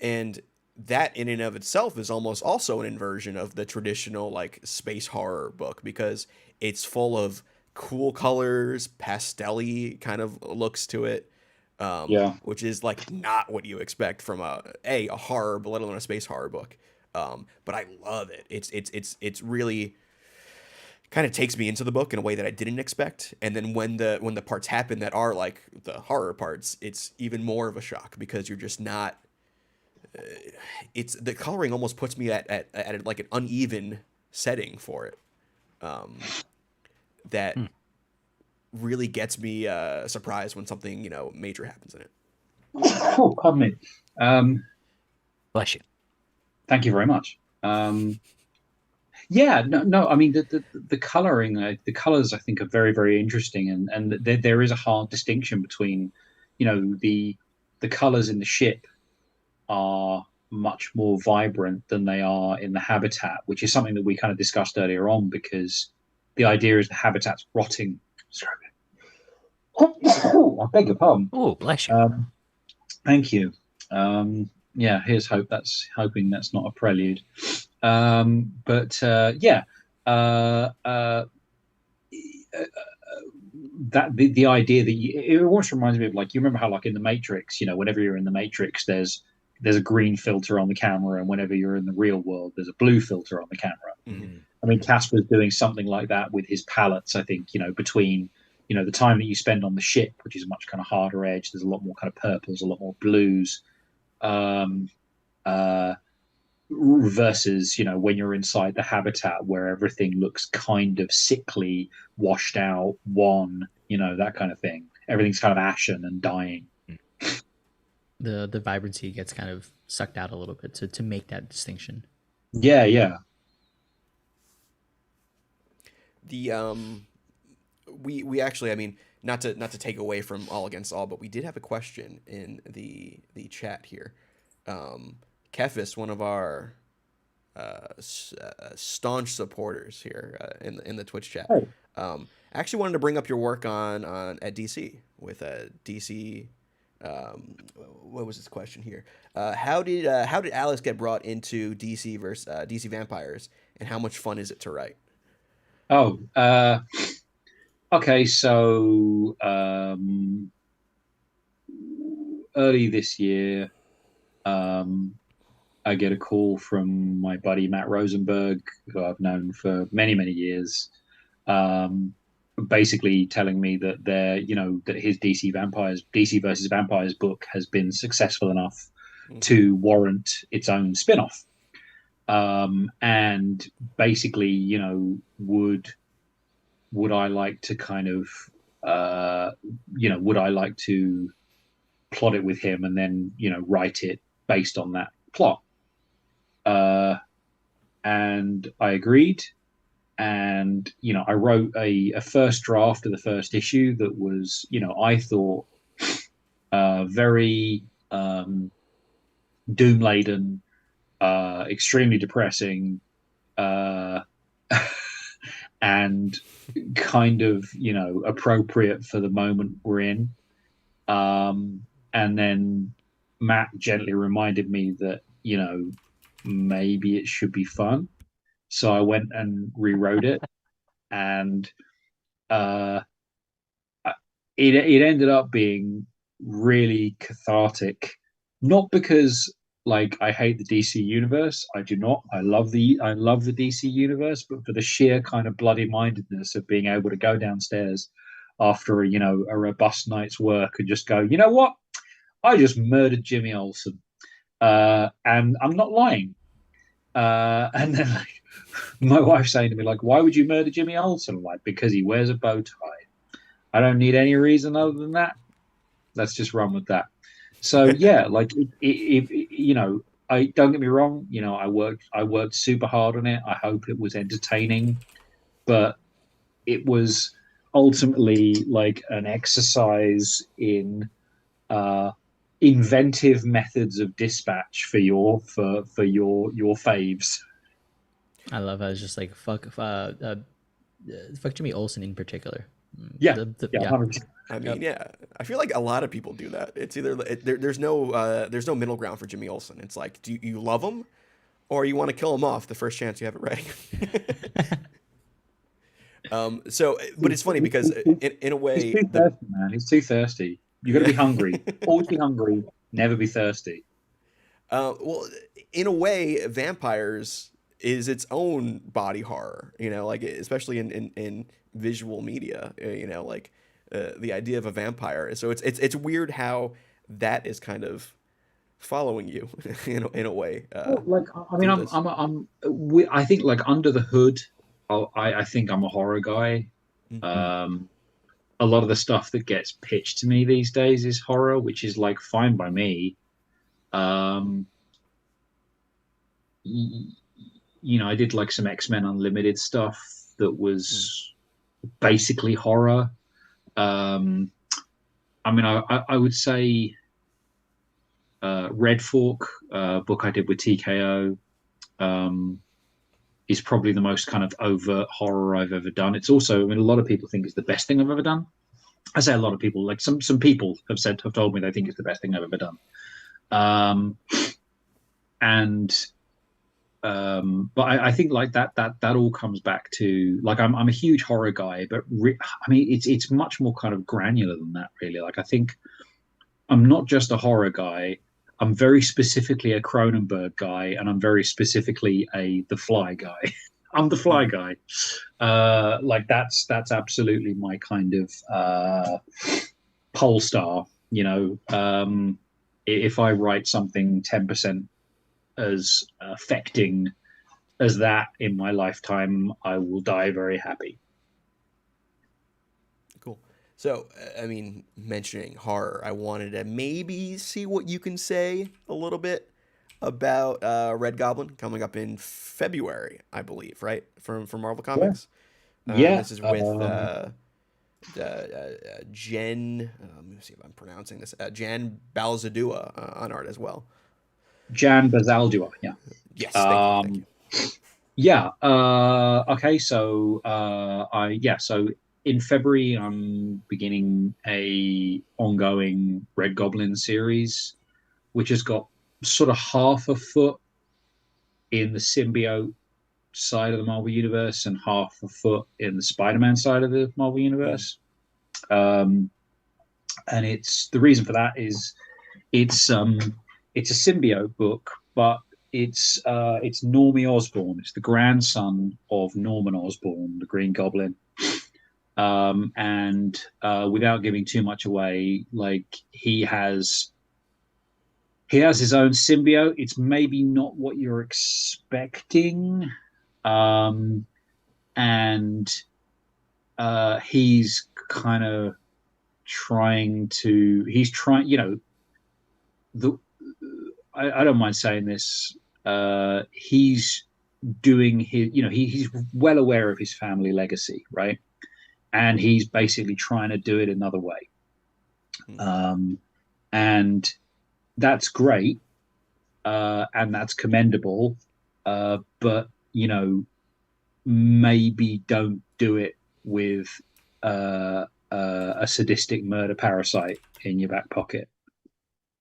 S1: and that in and of itself is almost also an inversion of the traditional like space horror book, because it's full of cool colors, pastel-y kind of looks to it,
S4: Yeah.
S1: which is like not what you expect from a horror, but let alone a space horror book. But I love it. It's really kind of takes me into the book in a way that I didn't expect. And then when the parts happen that are like the horror parts, it's even more of a shock because you're just not. It's the coloring almost puts me at like an uneven setting for it. That really gets me surprised when something major happens in it.
S4: Oh, pardon me.
S2: Bless you.
S4: Thank you very much. Yeah, no, no. I mean, the coloring, the colors, I think, are very, very interesting, and there is a hard distinction between, the colors in the ship are much more vibrant than they are in the habitat, which is something that we kind of discussed earlier on, because the idea is the habitat's rotting. Sorry. I beg your pardon.
S2: Oh, bless you.
S4: Thank you. Yeah, here's hope. That's hoping that's not a prelude. But yeah, uh, uh, that the idea that it almost reminds me of, like, you remember how, like, in the Matrix, whenever you're in the Matrix, there's a green filter on the camera, and whenever you're in the real world, there's a blue filter on the camera.
S1: Mm-hmm.
S4: I mean, Casper's doing something like that with his palettes. I think, between the time that you spend on the ship, which is a much kind of harder edge. There's a lot more kind of purples, a lot more blues. Um, uh, Versus when you're inside the habitat, where everything looks kind of sickly, washed out, wan, that kind of thing. Everything's kind of ashen and dying.
S3: The vibrancy gets kind of sucked out a little bit to make that distinction.
S4: Yeah, yeah.
S1: The we actually, I mean, not to take away from All Against All, but we did have a question in the chat here. Kefis, one of our staunch supporters here in the Twitch chat, actually wanted to bring up your work on at DC with DC. What was his question here? How did Alex get brought into DC versus DC Vampires, and how much fun is it to write?
S4: Oh, okay. So early this year, I get a call from my buddy Matt Rosenberg, who I've known for many, many years, basically telling me that that his DC versus Vampires book has been successful enough to warrant its own spin-off. And basically, would I like to kind of, would I like to plot it with him and then, write it based on that plot? And I agreed. And, I wrote a first draft of the first issue that was, I thought, very doom laden, extremely depressing, and kind of, appropriate for the moment we're in. And then Matt gently reminded me that, maybe it should be fun. So I went and rewrote it. and uh, it ended up being really cathartic. Not because like I hate the DC universe. I do not. I love the DC universe, but for the sheer kind of bloody mindedness of being able to go downstairs after a robust night's work and just go, you know what? I just murdered Jimmy Olsen, and I'm not lying. And then like my wife saying to me like, "Why would you murder Jimmy Olsen?" I'm like, because he wears a bow tie. I don't need any reason other than that. Let's just run with that. So yeah, like I don't get me wrong. I worked super hard on it. I hope it was entertaining, but it was ultimately like an exercise in uh, inventive methods of dispatch for your faves.
S3: I love how it's just like fuck Jimmy Olsen in particular.
S4: Yeah, yeah,
S3: Yeah,
S4: 100%.
S1: I
S3: Yep.
S1: mean, yeah, I feel like a lot of people do that. It's either there's no middle ground for Jimmy Olsen. It's like, do you love him, or you want to kill him off the first chance you have it ready? But it's funny because in a
S4: He's
S1: way,
S4: too thirsty, man. He's too thirsty. You got to be hungry. Always be hungry. Never be thirsty.
S1: well, in a way, vampires is its own body horror. Like especially in visual media. Like the idea of a vampire. So it's weird how that is kind of following you in a way
S4: Well, like I mean,
S1: through this.
S4: I think like under the hood, I think I'm a horror guy.
S1: Mhm.
S4: Um, a lot of the stuff that gets pitched to me these days is horror, which is like fine by me. Um, y- I did like some X-Men Unlimited stuff that
S1: Mm.
S4: was basically horror. Um, I mean, I would say Red Fork, book I did with TKO, um, is probably the most kind of overt horror I've ever done. It's also, I mean, a lot of people think it's the best thing I've ever done. I say a lot of people, like some people have told me they think it's the best thing I've ever done. Um, and but I think like that all comes back to like I'm a huge horror guy, but I mean it's much more kind of granular than that, really. Like I think I'm not just a horror guy. I'm very specifically a Cronenberg guy, and I'm very specifically a The Fly guy. I'm the Fly
S1: Mhm.
S4: guy. Like that's absolutely my kind of pole star. If I write something 10% as affecting as that in my lifetime, I will die very happy.
S1: Cool. So, I mean, mentioning horror, I wanted to maybe see what you can say a little bit about Red Goblin coming up in February, I believe, right? From Marvel
S4: Yeah.
S1: Comics.
S4: Yeah.
S1: This is with Jen. Let me see if I'm pronouncing this. Jan Balzadua on art as well.
S4: Jan Bazaldua. Yeah.
S1: Yes, thank you, thank you.
S4: Um, yeah. Okay. So So in February, I'm beginning a ongoing Red Goblin series, which has got sort of half a foot in the symbiote side of the Marvel Universe and half a foot in the Spider-Man side of the Marvel
S1: Mm,
S4: Universe. Um, and it's the reason for that is it's um it's a symbiote book, but it's Normie Osborn. It's the grandson of Norman Osborn, the Green Goblin. And without giving too much away, like he has his own symbiote. It's maybe not what you're expecting, um, and he's kind of he's trying, the I don't mind saying this. He's doing his, he's well aware of his family legacy, right? And he's basically trying to do it another way.
S1: mm,
S4: Um, and that's great, and that's commendable. But maybe don't do it with a sadistic murder parasite in your back pocket.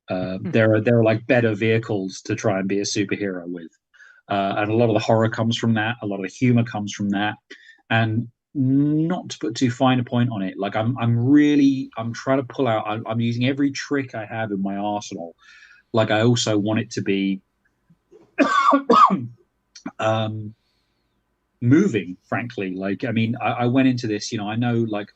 S4: There are like better vehicles to try and be a superhero with, and a lot of the horror comes from that. A lot of the humor comes from that, and not to put too fine a point on it, like I'm trying to pull out. I'm using every trick I have in my arsenal. Like I also want it to be um, moving, frankly. Like, I mean, I went into this, you know, I know like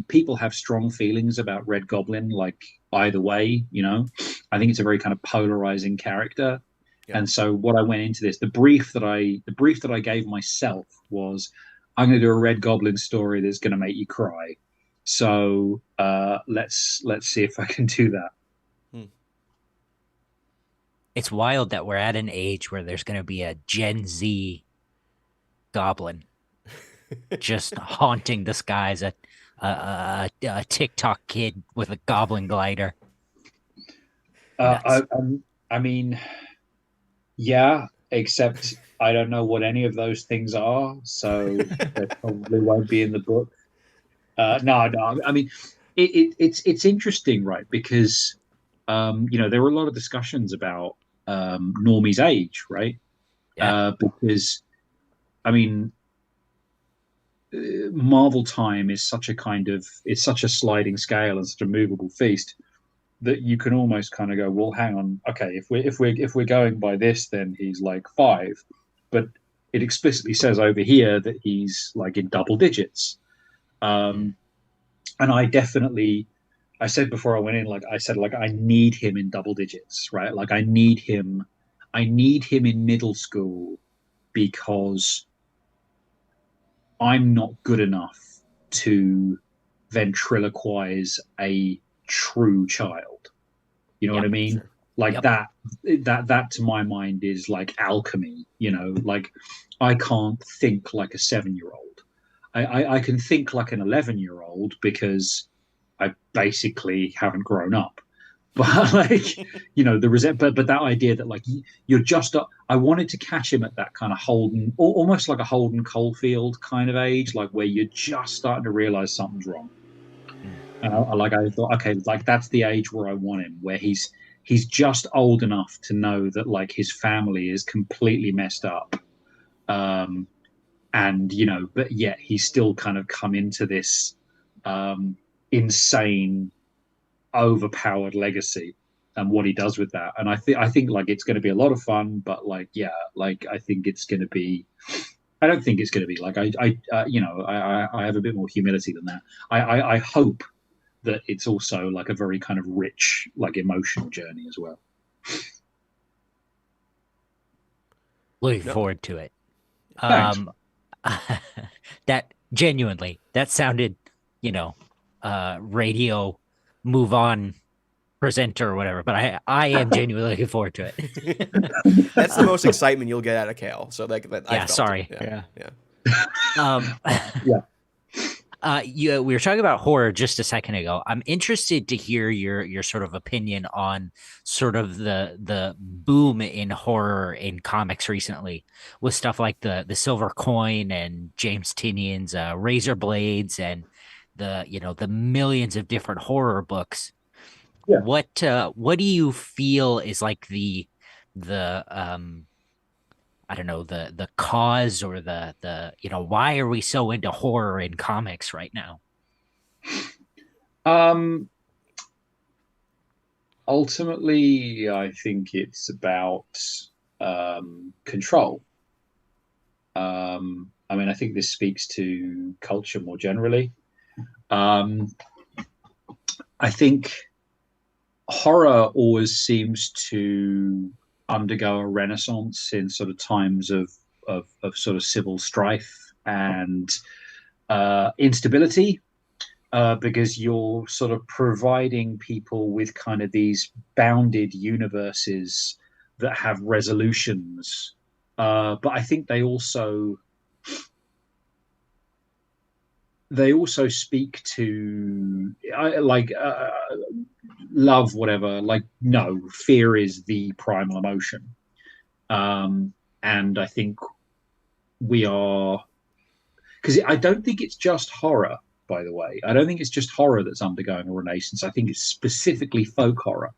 S4: people have strong feelings about Red Goblin, like either way, you know. I think it's a very kind of polarizing character.
S1: Yeah.
S4: And so what I went into this, the brief that I gave myself was I'm going to do a Red Goblin story that's going to make you cry. So let's see if I can do that.
S2: It's wild that we're at an age where there's going to be a Gen Z goblin just haunting the skies. A TikTok kid with a goblin glider.
S4: I mean, yeah, except I don't know what any of those things are, so they probably won't be in the book. No. I mean, it's interesting, right? Because you know, there were a lot of discussions about Normie's age, right?
S2: Yeah.
S4: Because I mean, Marvel time is such a it's such a sliding scale and such a movable feast that you can almost kind of go, well, hang on, okay, if we're going by this, then he's like 5, but it explicitly says over here that he's like in double digits. And I said before I went in, like I said, like I need him in double digits, right? Like I need him in middle school because I'm not good enough to ventriloquize a true child. You know what I mean?
S1: Sure.
S4: Like that to my mind is like alchemy, you know, like I can't think like a 7-year-old. I can think like an 11-year-old because I basically haven't grown up. But like, you know, but that idea that like you're just I wanted to catch him at that kind of Holden, almost like a Holden Caulfield kind of age, like where you're just starting to realize something's wrong. And I thought, okay, like that's the age where I want him, where he's just old enough to know that like his family is completely messed up, and you know, but yet he's still kind of come into this insane, overpowered legacy, and what he does with that. And I think like it's going to be a lot of fun, but like yeah, like I think it's going to be. I don't think it's going to be like you know, I have a bit more humility than that. I hope that it's also like a very kind of rich, like emotional journey as well.
S2: Looking forward to it.
S4: Thanks.
S2: That genuinely, that sounded, you know, radio move on presenter or whatever, but I am genuinely looking forward to it.
S1: That's the most excitement you'll get out of Kale. So that I
S2: Yeah,
S1: felt
S2: sorry.
S1: it.
S3: Yeah.
S4: Yeah.
S2: We were talking about horror just a second ago. I'm interested to hear your sort of opinion on sort of the boom in horror in comics recently, with stuff like the Silver Coin and James Tynion's Razor Blades and the millions of different horror books.
S4: Yeah.
S2: What do you feel is like the I don't know, the cause or the why are we so into horror in comics right now?
S4: Ultimately, I think it's about control. I mean, I think this speaks to culture more generally. I think horror always seems to undergo a renaissance in sort of times of sort of civil strife and instability, because you're sort of providing people with kind of these bounded universes that have resolutions. But I think they also speak to love, whatever. Like, no, fear is the primal emotion, and I think we are, because I don't think it's just horror. By the way, I don't think it's just horror that's undergoing a renaissance. I think it's specifically folk horror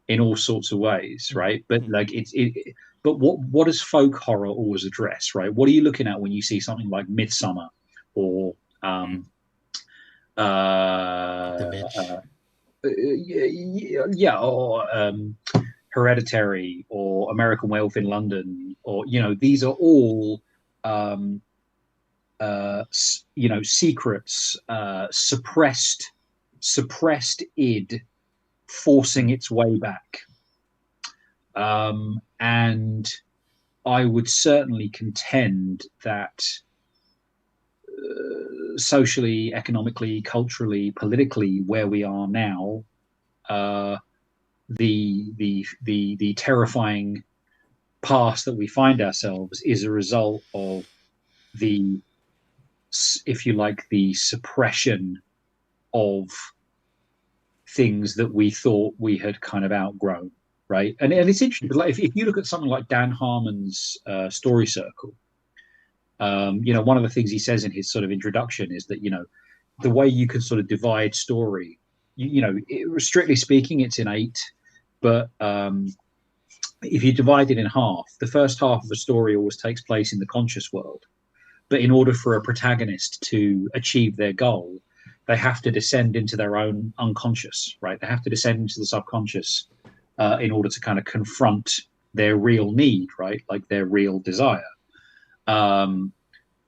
S4: in all sorts of ways, right? But like but what does folk horror always address, right? What are you looking at when you see something like Midsummer or
S3: The Mitch.
S4: yeah, or Hereditary, or American Werewolf in London, or these are all secrets, suppressed id forcing its way back, and I would certainly contend that socially, economically, culturally, politically, where we are now, the terrifying past that we find ourselves is a result of the, if you like, the suppression of things that we thought we had kind of outgrown, right? And it's interesting, like if you look at something like Dan Harmon's Story Circle, one of the things he says in his sort of introduction is that the way you can sort of divide story, strictly speaking, it's in 8, but if you divide it in half, the first half of a story always takes place in the conscious world. But in order for a protagonist to achieve their goal, they have to descend into their own unconscious, right? They have to descend into the subconscious in order to kind of confront their real need, right? Like their real desire. And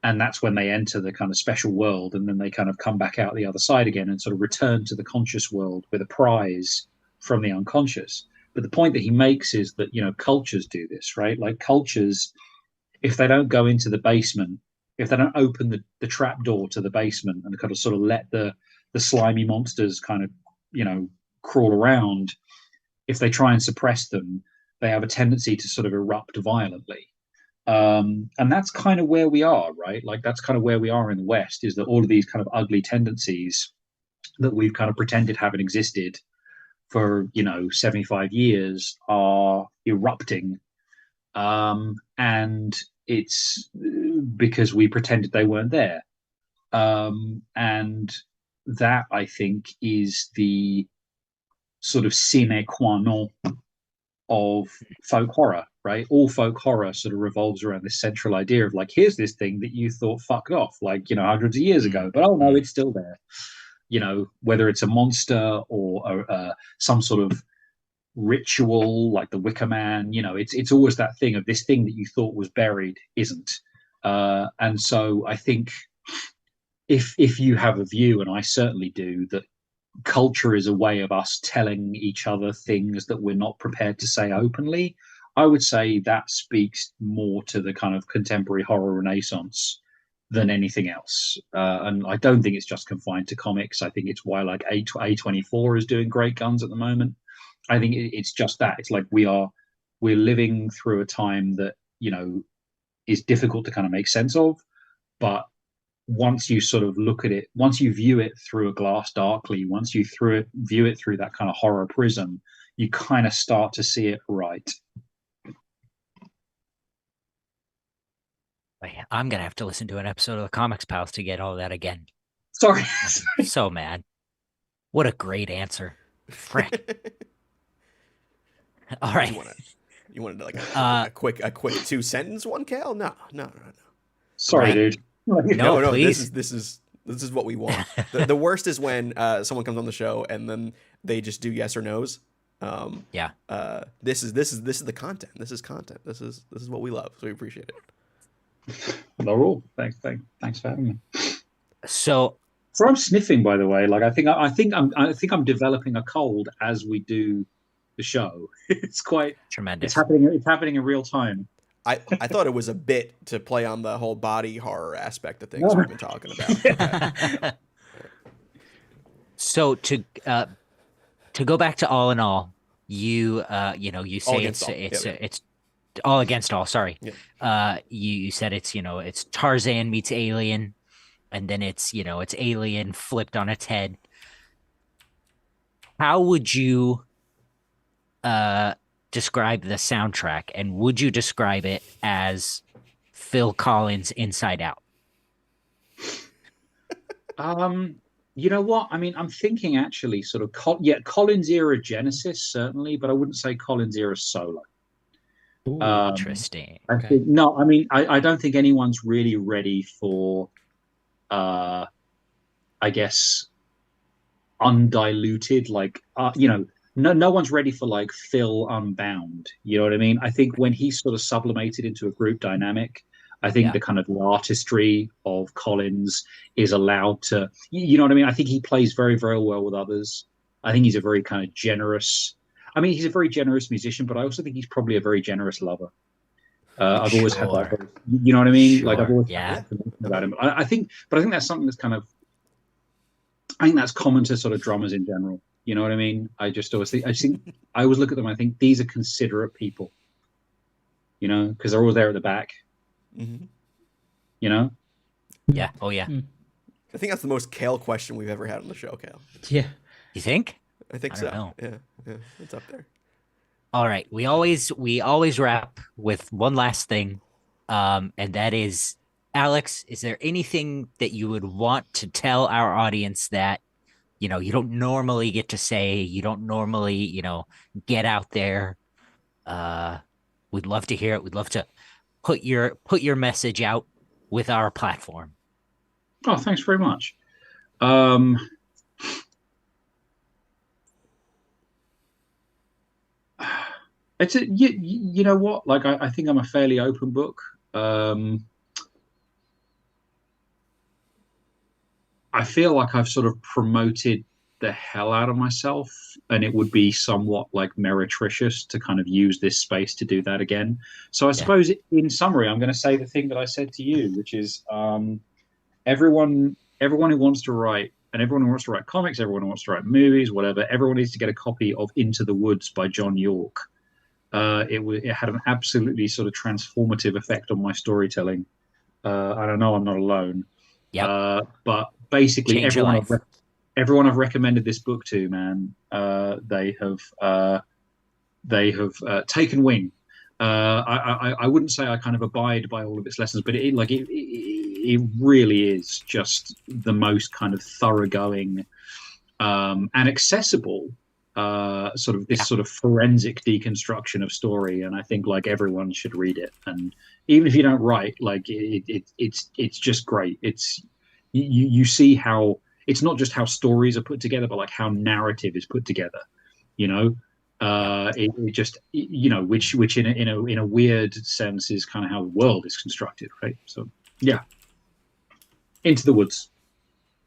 S4: that's when they enter the kind of special world, and then they kind of come back out the other side again and sort of return to the conscious world with a prize from the unconscious. But the point that he makes is that, cultures do this, right? Like cultures, if they don't go into the basement, if they don't open the trap door to the basement and kind of sort of let the slimy monsters kind of, crawl around, if they try and suppress them, they have a tendency to sort of erupt violently. And that's kind of where we are, right? Like that's kind of where we are in the West, is that all of these kind of ugly tendencies that we've kind of pretended haven't existed for 75 years are erupting, and it's because we pretended they weren't there, and that, I think, is the sort of sine qua non of folk horror, right? All folk horror sort of revolves around this central idea of like, here's this thing that you thought fucked off like hundreds of years ago, but oh no, it's still there. Whether it's a monster or some sort of ritual like the Wicker Man, it's always that thing of this thing that you thought was buried isn't. And so I think if you have a view, and I certainly do, that culture is a way of us telling each other things that we're not prepared to say openly, I would say that speaks more to the kind of contemporary horror renaissance than anything else. And I don't think it's just confined to comics. I think it's why like A24 is doing great guns at the moment. I think it's just that. It's like we're living through a time that, is difficult to kind of make sense of. But once you sort of look at it, once you view it through a glass darkly, once you view it through that kind of horror prism, you kind of start to see it right.
S2: I'm going to have to listen to an episode of the Comics Pals to get all that again.
S4: Sorry.
S2: I'm so mad. What a great answer. Frick. All right.
S1: You wanted like a quick 2-sentence one, Cal? No.
S4: Sorry, dude.
S1: No,
S2: please.
S1: This is what we want. The worst is when someone comes on the show and then they just do yes or no's.
S2: Yeah.
S1: This is the content. This is content. This is what we love. So we appreciate it.
S4: No rule. Thanks for having me.
S2: So
S4: I'm sniffing, by the way. Like I think I'm developing a cold as we do the show. It's quite
S2: tremendous.
S4: It's happening in real time.
S1: I thought it was a bit to play on the whole body horror aspect of things we've been talking about.
S2: So to go back to All in All, you say it's All Against All. Sorry, you said it's Tarzan meets Alien, and then it's Alien flipped on its head. How would you describe the soundtrack, and would you describe it as Phil Collins Inside Out?
S4: You know what? I mean, I'm thinking actually sort of Collins era Genesis certainly, but I wouldn't say Collins era solo.
S2: Interesting.
S4: I think no. I mean, I don't think anyone's really ready for I guess, undiluted. Like, no one's ready for like Phil Unbound. You know what I mean? I think when he's sort of sublimated into a group dynamic, I think
S2: Yeah.
S4: the kind of the artistry of Collins is allowed to, you know what I mean? I think he plays very, very well with others. I think he's a very kind of generous. I mean, he's a very generous musician, but I also think he's probably a very generous lover. I've always had that.
S2: Sure.
S4: You know what I mean? Like I've
S2: Sure.
S4: always had
S2: Yeah.
S4: that information about him. But I think that's something that's kind of. I think that's common to sort of drummers in general. You know what I mean? I just think I always look at them. I think these are considerate people. You know, because they're always there at the back.
S1: Mm-hmm.
S4: You know.
S2: Yeah. Oh yeah.
S1: I think that's the most Kale question we've ever had on the show, Kale.
S3: Yeah.
S2: You think?
S1: I think
S2: I
S1: so.
S2: don't know.
S1: Yeah, it's up there.
S2: All right. We always wrap with one last thing. And that is, Alex, is there anything that you would want to tell our audience that, you know, you don't normally get to say, you don't normally, you know, get out there? We'd love to hear it. We'd love to put your message out with our platform.
S4: Oh, thanks very much. It's you know what? Like I think I'm a fairly open book. I feel like I've sort of promoted the hell out of myself, and it would be somewhat like meretricious to kind of use this space to do that again. So I suppose in summary, I'm going to say the thing that I said to you, which is everyone who wants to write, and everyone who wants to write comics, everyone who wants to write movies, whatever, everyone needs to get a copy of Into the Woods by John York. It had an absolutely sort of transformative effect on my storytelling. And I know I'm not alone.
S2: Yep.
S4: But basically,
S2: Change your life.
S4: everyone I've recommended this book to, man, they have taken wing. I wouldn't say I kind of abide by all of its lessons, but it really is just the most kind of thoroughgoing and accessible sort of this sort of forensic deconstruction of story. And I think like everyone should read it. And even if you don't write, like it's just great. It's you see how it's not just how stories are put together, but like how narrative is put together. You know, it just you know which in a weird sense is kind of how the world is constructed, right? So yeah, Into the Woods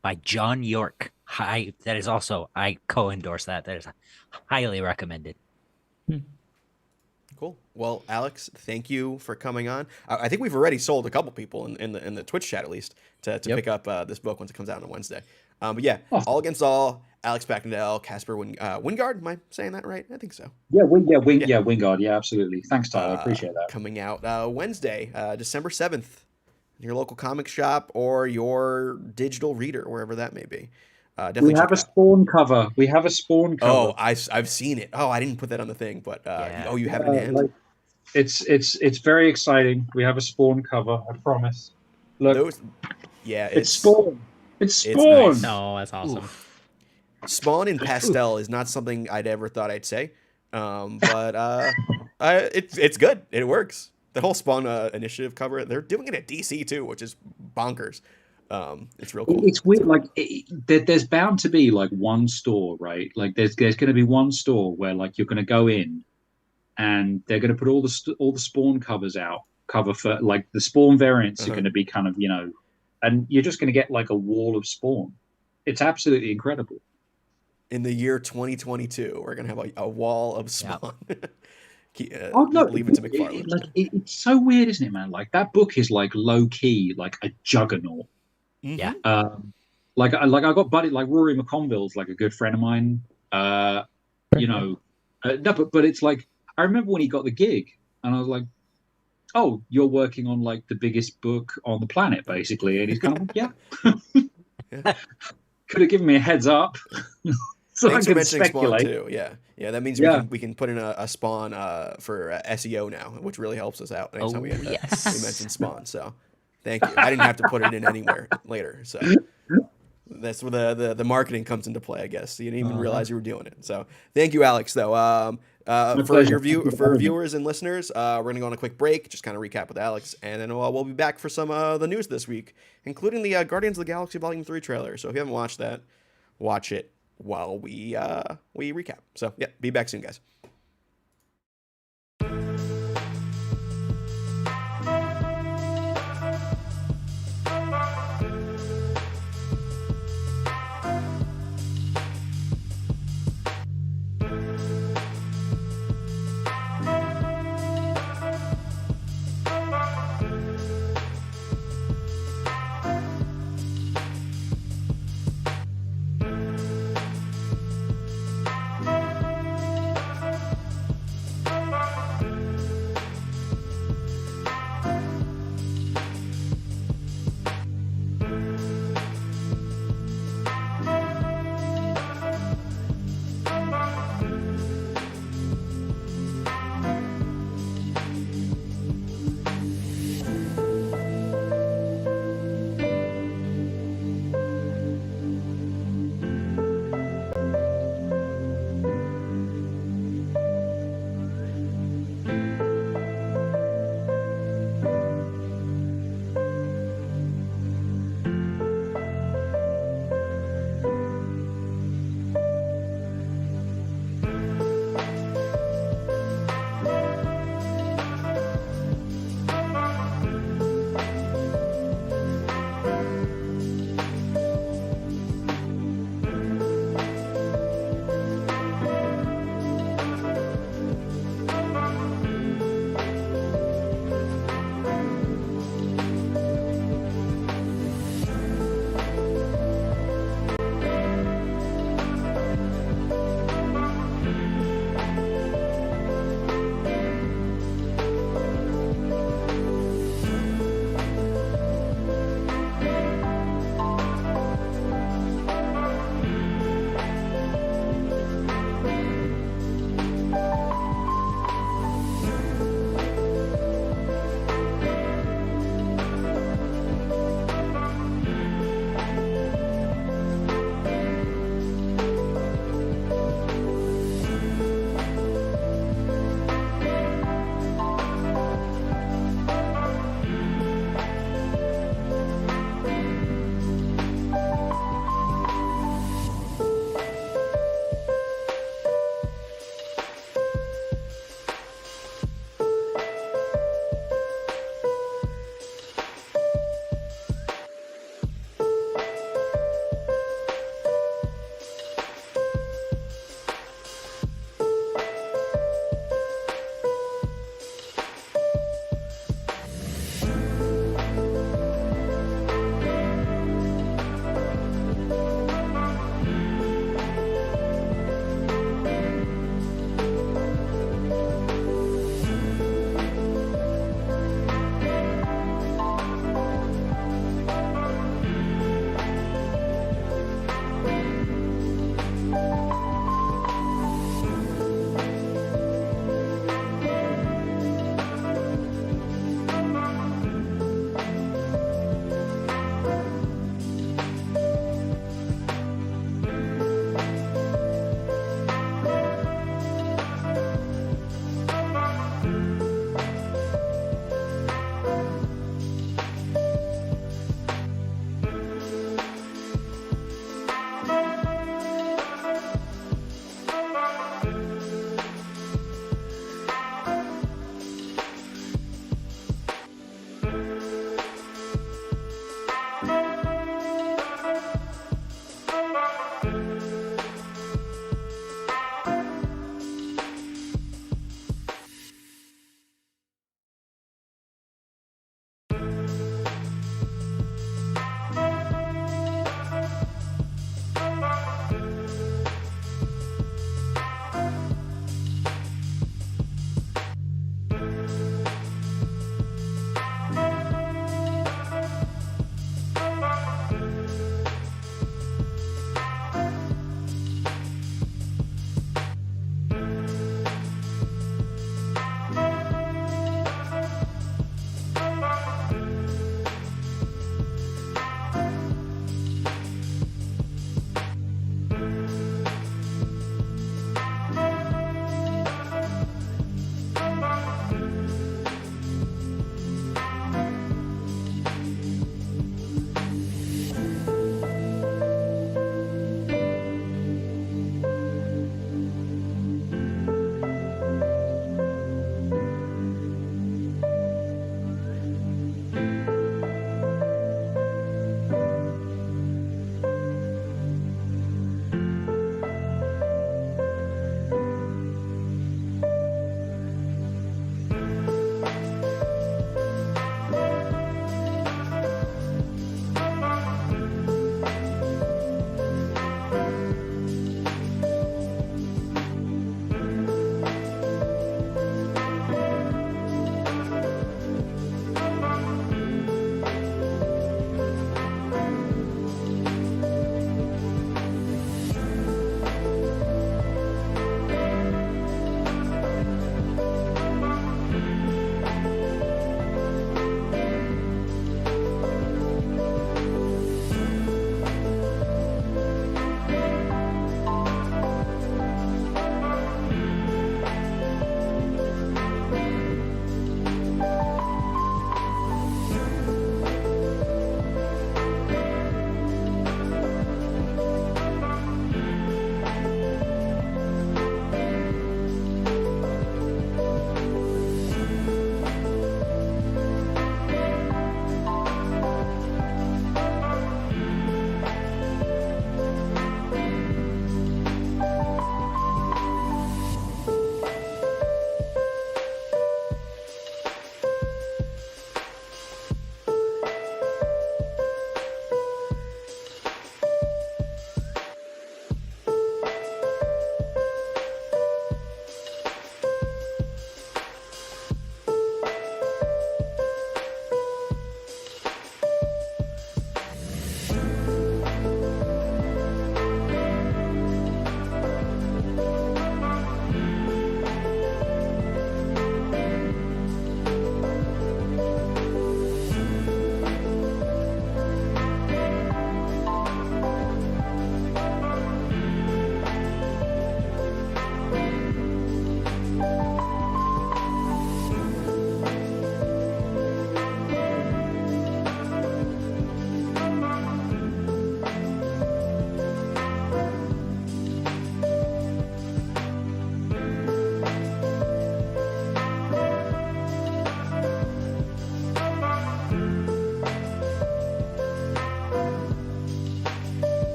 S2: by John York. That is also, I co-endorse that. That is highly recommended.
S1: Cool. Well, Alex, thank you for coming on. I think we've already sold a couple people in the Twitch chat at least to pick up this book once it comes out on Wednesday. But yeah, All Against All, Alex Paknadel, Casper Wingard. Am I saying that right? I think so.
S4: Yeah, Wingard. Yeah, absolutely. Thanks, Tyler. I appreciate that.
S1: Coming out Wednesday, December 7th, in your local comic shop or your digital reader, wherever that may be. Definitely
S4: we have a Spawn cover. We have a Spawn cover.
S1: Oh, I've seen it. Oh, I didn't put that on the thing, but you have it in hand.
S4: Like, it's very exciting. We have a Spawn cover. I promise. Look, it's Spawn. It's Spawn.
S3: Nice. Oh, that's awesome.
S1: Oof. Spawn in pastel is not something I'd ever thought I'd say, but it's good. It works. The whole Spawn initiative cover, they're doing it at DC too, which is bonkers. It's real cool.
S4: It's weird. Like there's bound to be like one store, right? Like there's going to be one store where like you're going to go in, and they're going to put all the Spawn covers out. Cover for like the Spawn variants are going to be kind of and you're just going to get like a wall of Spawn. It's absolutely incredible.
S1: In the year 2022, we're going to have a wall of Spawn.
S4: Leave it to McFarlane. It's so weird, isn't it, man? Like that book is like low key, like a juggernaut.
S2: Yeah.
S4: Like I got buddy like Rory McConville's like a good friend of mine. No, but it's like I remember when he got the gig, and I was like, "Oh, you're working on like the biggest book on the planet, basically." And he's kind of like, "Yeah." Could have given me a heads up. So
S1: Thanks
S4: I
S1: for
S4: can
S1: mentioning
S4: speculate.
S1: Spawn too. Yeah. That means we can put in a Spawn for SEO now, which really helps us out anytime we mention Spawn. So thank you. I didn't have to put it in anywhere later. So That's where the marketing comes into play, I guess. You didn't even realize you were doing it. So thank you, Alex, though. For
S4: pleasure.
S1: for viewers and listeners, we're going to go on a quick break, just kind of recap with Alex, and then we'll be back for some of the news this week, including the Guardians of the Galaxy Volume 3 trailer. So if you haven't watched that, watch it while we recap. So, yeah, be back soon, guys.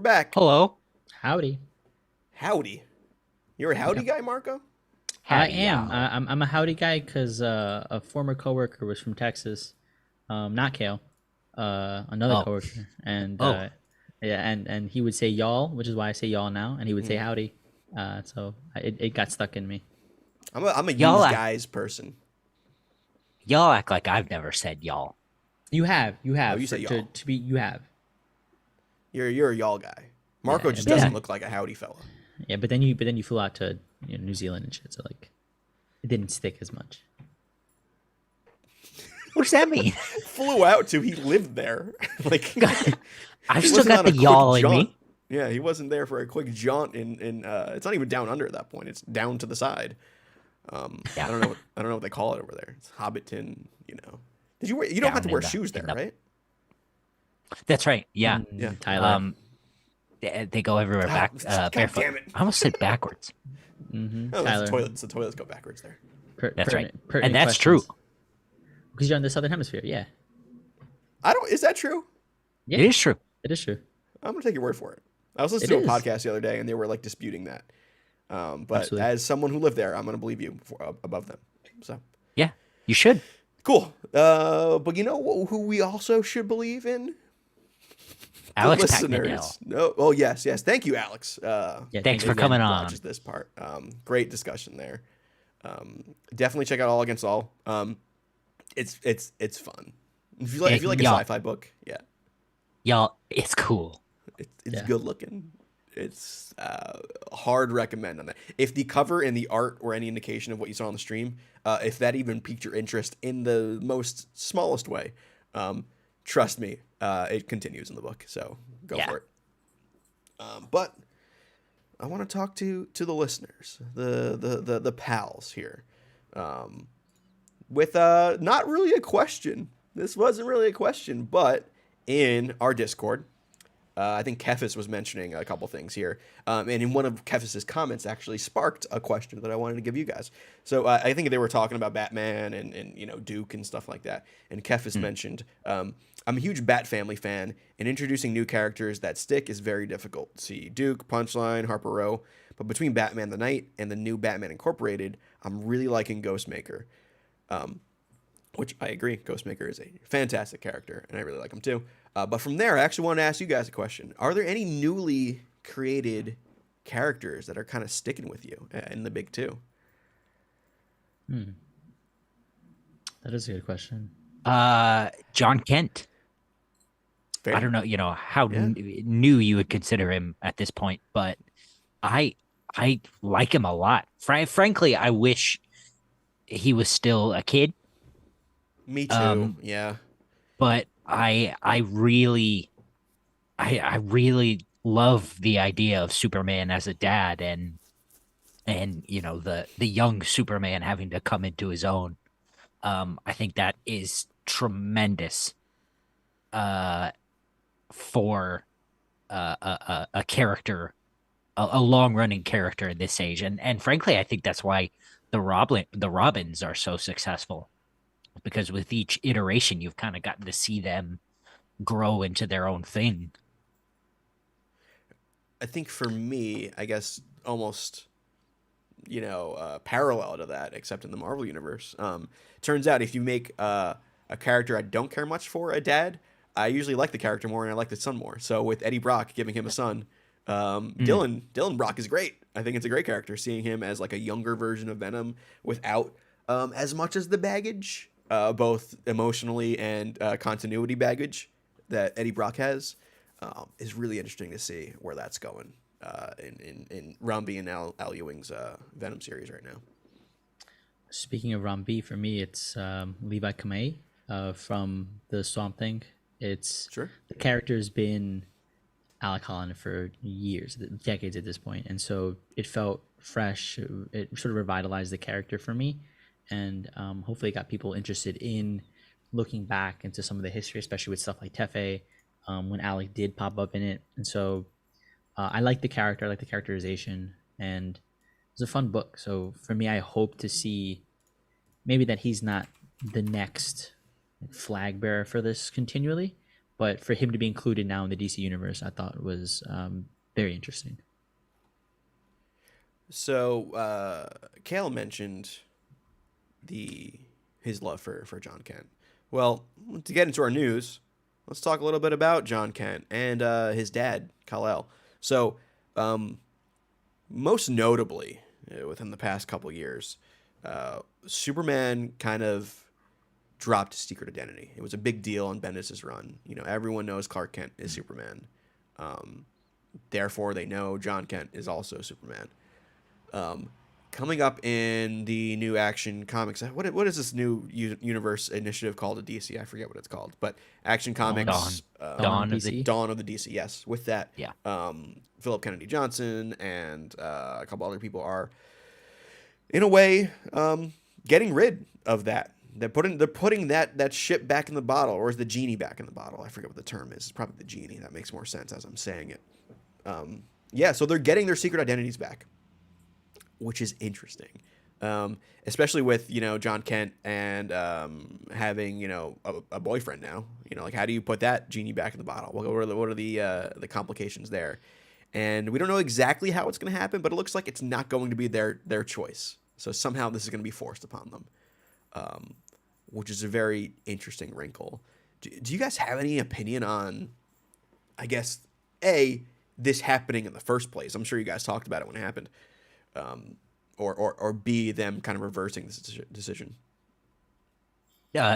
S1: back.
S2: Hello.
S3: Howdy.
S1: Howdy. You're a howdy guy, Marco?
S3: I
S2: Howdy,
S3: am.
S2: y'all.
S3: I'm a howdy guy because a former coworker was from Texas, not Kale, another
S2: Oh.
S3: coworker, and
S2: Oh.
S3: yeah, and he would say y'all, which is why I say y'all now, and he would say
S1: Mm.
S3: howdy. It got stuck in me.
S1: I'm a
S2: Y'all
S1: use
S2: act-
S1: guys person.
S2: Y'all act like I've never said y'all.
S3: You have.
S1: Oh, you say y'all.
S3: To be. You have.
S1: You're a y'all guy. Marco
S3: Yeah,
S1: just
S3: yeah.
S1: doesn't look like a howdy fella.
S3: Yeah, but then you flew out to New Zealand and shit, so like it didn't stick as much.
S2: What does that mean?
S1: Flew out to he lived there. Like
S2: I've
S1: he
S2: still
S1: wasn't
S2: got
S1: on
S2: the
S1: a quick
S2: y'all in
S1: jaunt.
S2: me.
S1: Yeah, he wasn't there for a quick jaunt in it's not even down under at that point. It's down to the side.
S2: Yeah.
S1: I don't know what they call it over there. It's Hobbiton, you know. You don't have
S2: Down
S1: to
S2: in
S1: wear
S2: the-
S1: shoes
S2: in
S1: there,
S2: the-
S1: right?
S2: That's right. Yeah.
S1: Yeah.
S3: Tyler.
S2: They go everywhere
S1: God
S2: barefoot.
S1: damn it.
S2: I almost said backwards.
S3: Mm-hmm.
S1: Oh, that's
S3: Tyler.
S1: the toilets. The toilets go backwards there.
S2: That's right. And that's true.
S3: Because you're in the southern hemisphere. Yeah.
S1: Is that true?
S3: Yeah.
S2: It is true.
S3: It is true.
S1: I'm gonna take your word for it. I was listening
S3: It
S1: to a
S3: is.
S1: podcast the other day, and they were like disputing that. But
S3: Absolutely.
S1: as someone who lived there, I'm gonna believe you above them. So
S2: Yeah. You should.
S1: cool. But you know who we also should believe in?
S2: Alex
S1: The
S2: Paknadel.
S1: No. Oh yes. Thank you, Alex.
S3: Yeah.
S2: Thanks
S3: thank
S2: for
S3: you
S2: coming
S3: again.
S2: on.
S1: Watches this part. Great discussion there. Definitely check out All Against All. It's fun. If you like a
S2: Yeah.
S1: sci-fi book, yeah.
S2: Y'all, it's cool.
S1: It's
S3: Yeah.
S1: good looking. It's hard recommend on that. If the cover and the art were any indication of what you saw on the stream, if that even piqued your interest in the most smallest way, trust me, it continues in the book. So go
S2: Yeah.
S1: for it. But I want to talk to the listeners, the pals here, with not really a question. This wasn't really a question, but in our Discord. I think Kefis was mentioning a couple things here. And in one of Kefis's comments actually sparked a question that I wanted to give you guys. So I think they were talking about Batman and you know, Duke and stuff like that. And Kefis mentioned, I'm a huge Bat Family fan, and introducing new characters that stick is very difficult. See Duke, Punchline, Harper Row. But between Batman the Knight and the new Batman Incorporated, I'm really liking Ghostmaker. Which I agree, Ghostmaker is a fantastic character, and I really like him too. But from there, I actually wanted to ask you guys a question. Are there any newly created characters that are kind of sticking with you in the big two?
S3: That is a good question.
S2: John Kent.
S1: Fair?
S2: I don't know, how
S1: Yeah.
S2: new you would consider him at this point, but I like him a lot. Frankly, I wish he was still a kid,
S1: Me too. Yeah.
S2: but I really love the idea of Superman as a dad and the young Superman having to come into his own. I think that is tremendous for a character, a long running character in this age, and frankly, I think that's why the Robins are so successful, because with each iteration, you've kind of gotten to see them grow into their own thing.
S1: I think for me, I guess almost, parallel to that, except in the Marvel universe. Turns out if you make a character I don't care much for a dad, I usually like the character more and I like the son more. So with Eddie Brock giving him a son, Dylan Brock is great. I think it's a great character, seeing him as like a younger version of Venom without as much as the baggage, both emotionally and continuity baggage that Eddie Brock has. Is really interesting to see where that's going in Ron B and Al Ewing's Venom series right now.
S3: Speaking of Ram B, for me, it's Levi Kamei from the Swamp Thing. It's
S1: Sure.
S3: The character's been Alec Holland for years, decades at this point, and so it felt fresh. It sort of revitalized the character for me, and hopefully it got people interested in looking back into some of the history, especially with stuff like Tefe, when Alec did pop up in it. And so I like the character, I like the characterization, and it's a fun book. So for me, I hope to see maybe that he's not the next flag bearer for this continually, but for him to be included now in the DC universe, I thought was very interesting.
S1: So Kale mentioned his love for John Kent. Well, to get into our news, let's talk a little bit about John Kent and his dad, Kal-El. So, most notably, within the past couple years, Superman kind of dropped his secret identity. It was a big deal on Bendis' run. You know, everyone knows Clark Kent is Superman. Therefore, they know John Kent is also Superman. Coming up in the new Action Comics, what is this new universe initiative called at DC? I forget what it's called, but Action Comics,
S2: Dawn of
S3: DC.
S1: Dawn of the DC. Yes, with that,
S2: Yeah.
S1: Philip Kennedy Johnson and a couple other people are, in a way, getting rid of that. They're putting that ship back in the bottle, or is the genie back in the bottle? I forget what the term is. It's probably the genie. That makes more sense as I'm saying it. Yeah, so they're getting their secret identities back, which is interesting, especially with, you know, John Kent and having, you know, a boyfriend now. You know, like, how do you put that genie back in the bottle? What are the complications there? And we don't know exactly how it's going to happen, but it looks like it's not going to be their choice. So somehow this is going to be forced upon them, which is a very interesting wrinkle. Do you guys have any opinion on, I guess, this happening in the first place? I'm sure you guys talked about it when it happened. Or B, them kind of reversing this decision.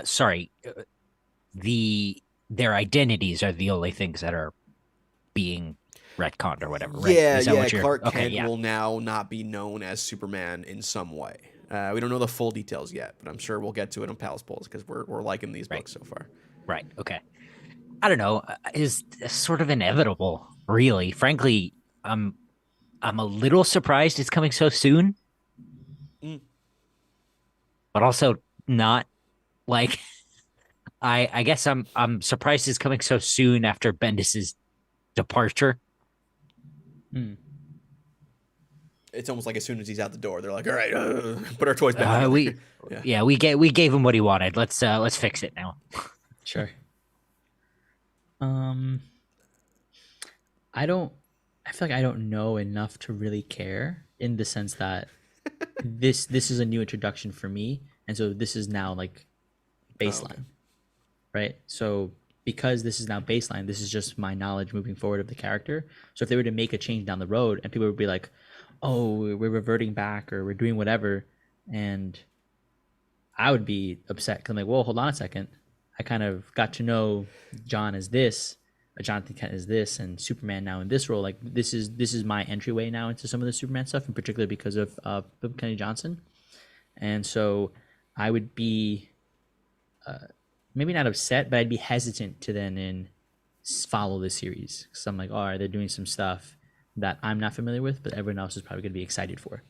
S2: Sorry, their identities are the only things that are being retconned or whatever, right?
S1: Yeah,
S2: Is that what you're...
S1: Clark
S2: okay,
S1: Kent
S2: yeah.
S1: will now not be known as Superman in some way. We don't know the full details yet, but I'm sure we'll get to it on Palace Polls because we're liking these books so far.
S2: Right. Okay. I don't know. Is sort of inevitable, really. Frankly, I'm a little surprised it's coming so soon, but also not. Like, I guess I'm surprised it's coming so soon after Bendis's departure.
S1: It's almost like as soon as he's out the door, they're like, "All right, put our toys back."
S2: We gave him what he wanted. Let's fix it now.
S3: Sure. I feel like I don't know enough to really care, in the sense that this is a new introduction for me, and so this is now like baseline, right? So because this is now baseline, this is just my knowledge moving forward of the character. So if they were to make a change down the road and people would be like, "Oh, we're reverting back," or "We're doing whatever," and I would be upset because I'm like, "Well, hold on a second. I kind of got to know John as this, Jonathan Kent as this, and Superman now in this role. Like, this is my entryway now into some of the Superman stuff, in particular because of Philip Kennedy Johnson." And so I would be maybe not upset, but I'd be hesitant to then follow the series, because I'm like, all right, they're doing some stuff that I'm not familiar with, but everyone else is probably going to be excited for.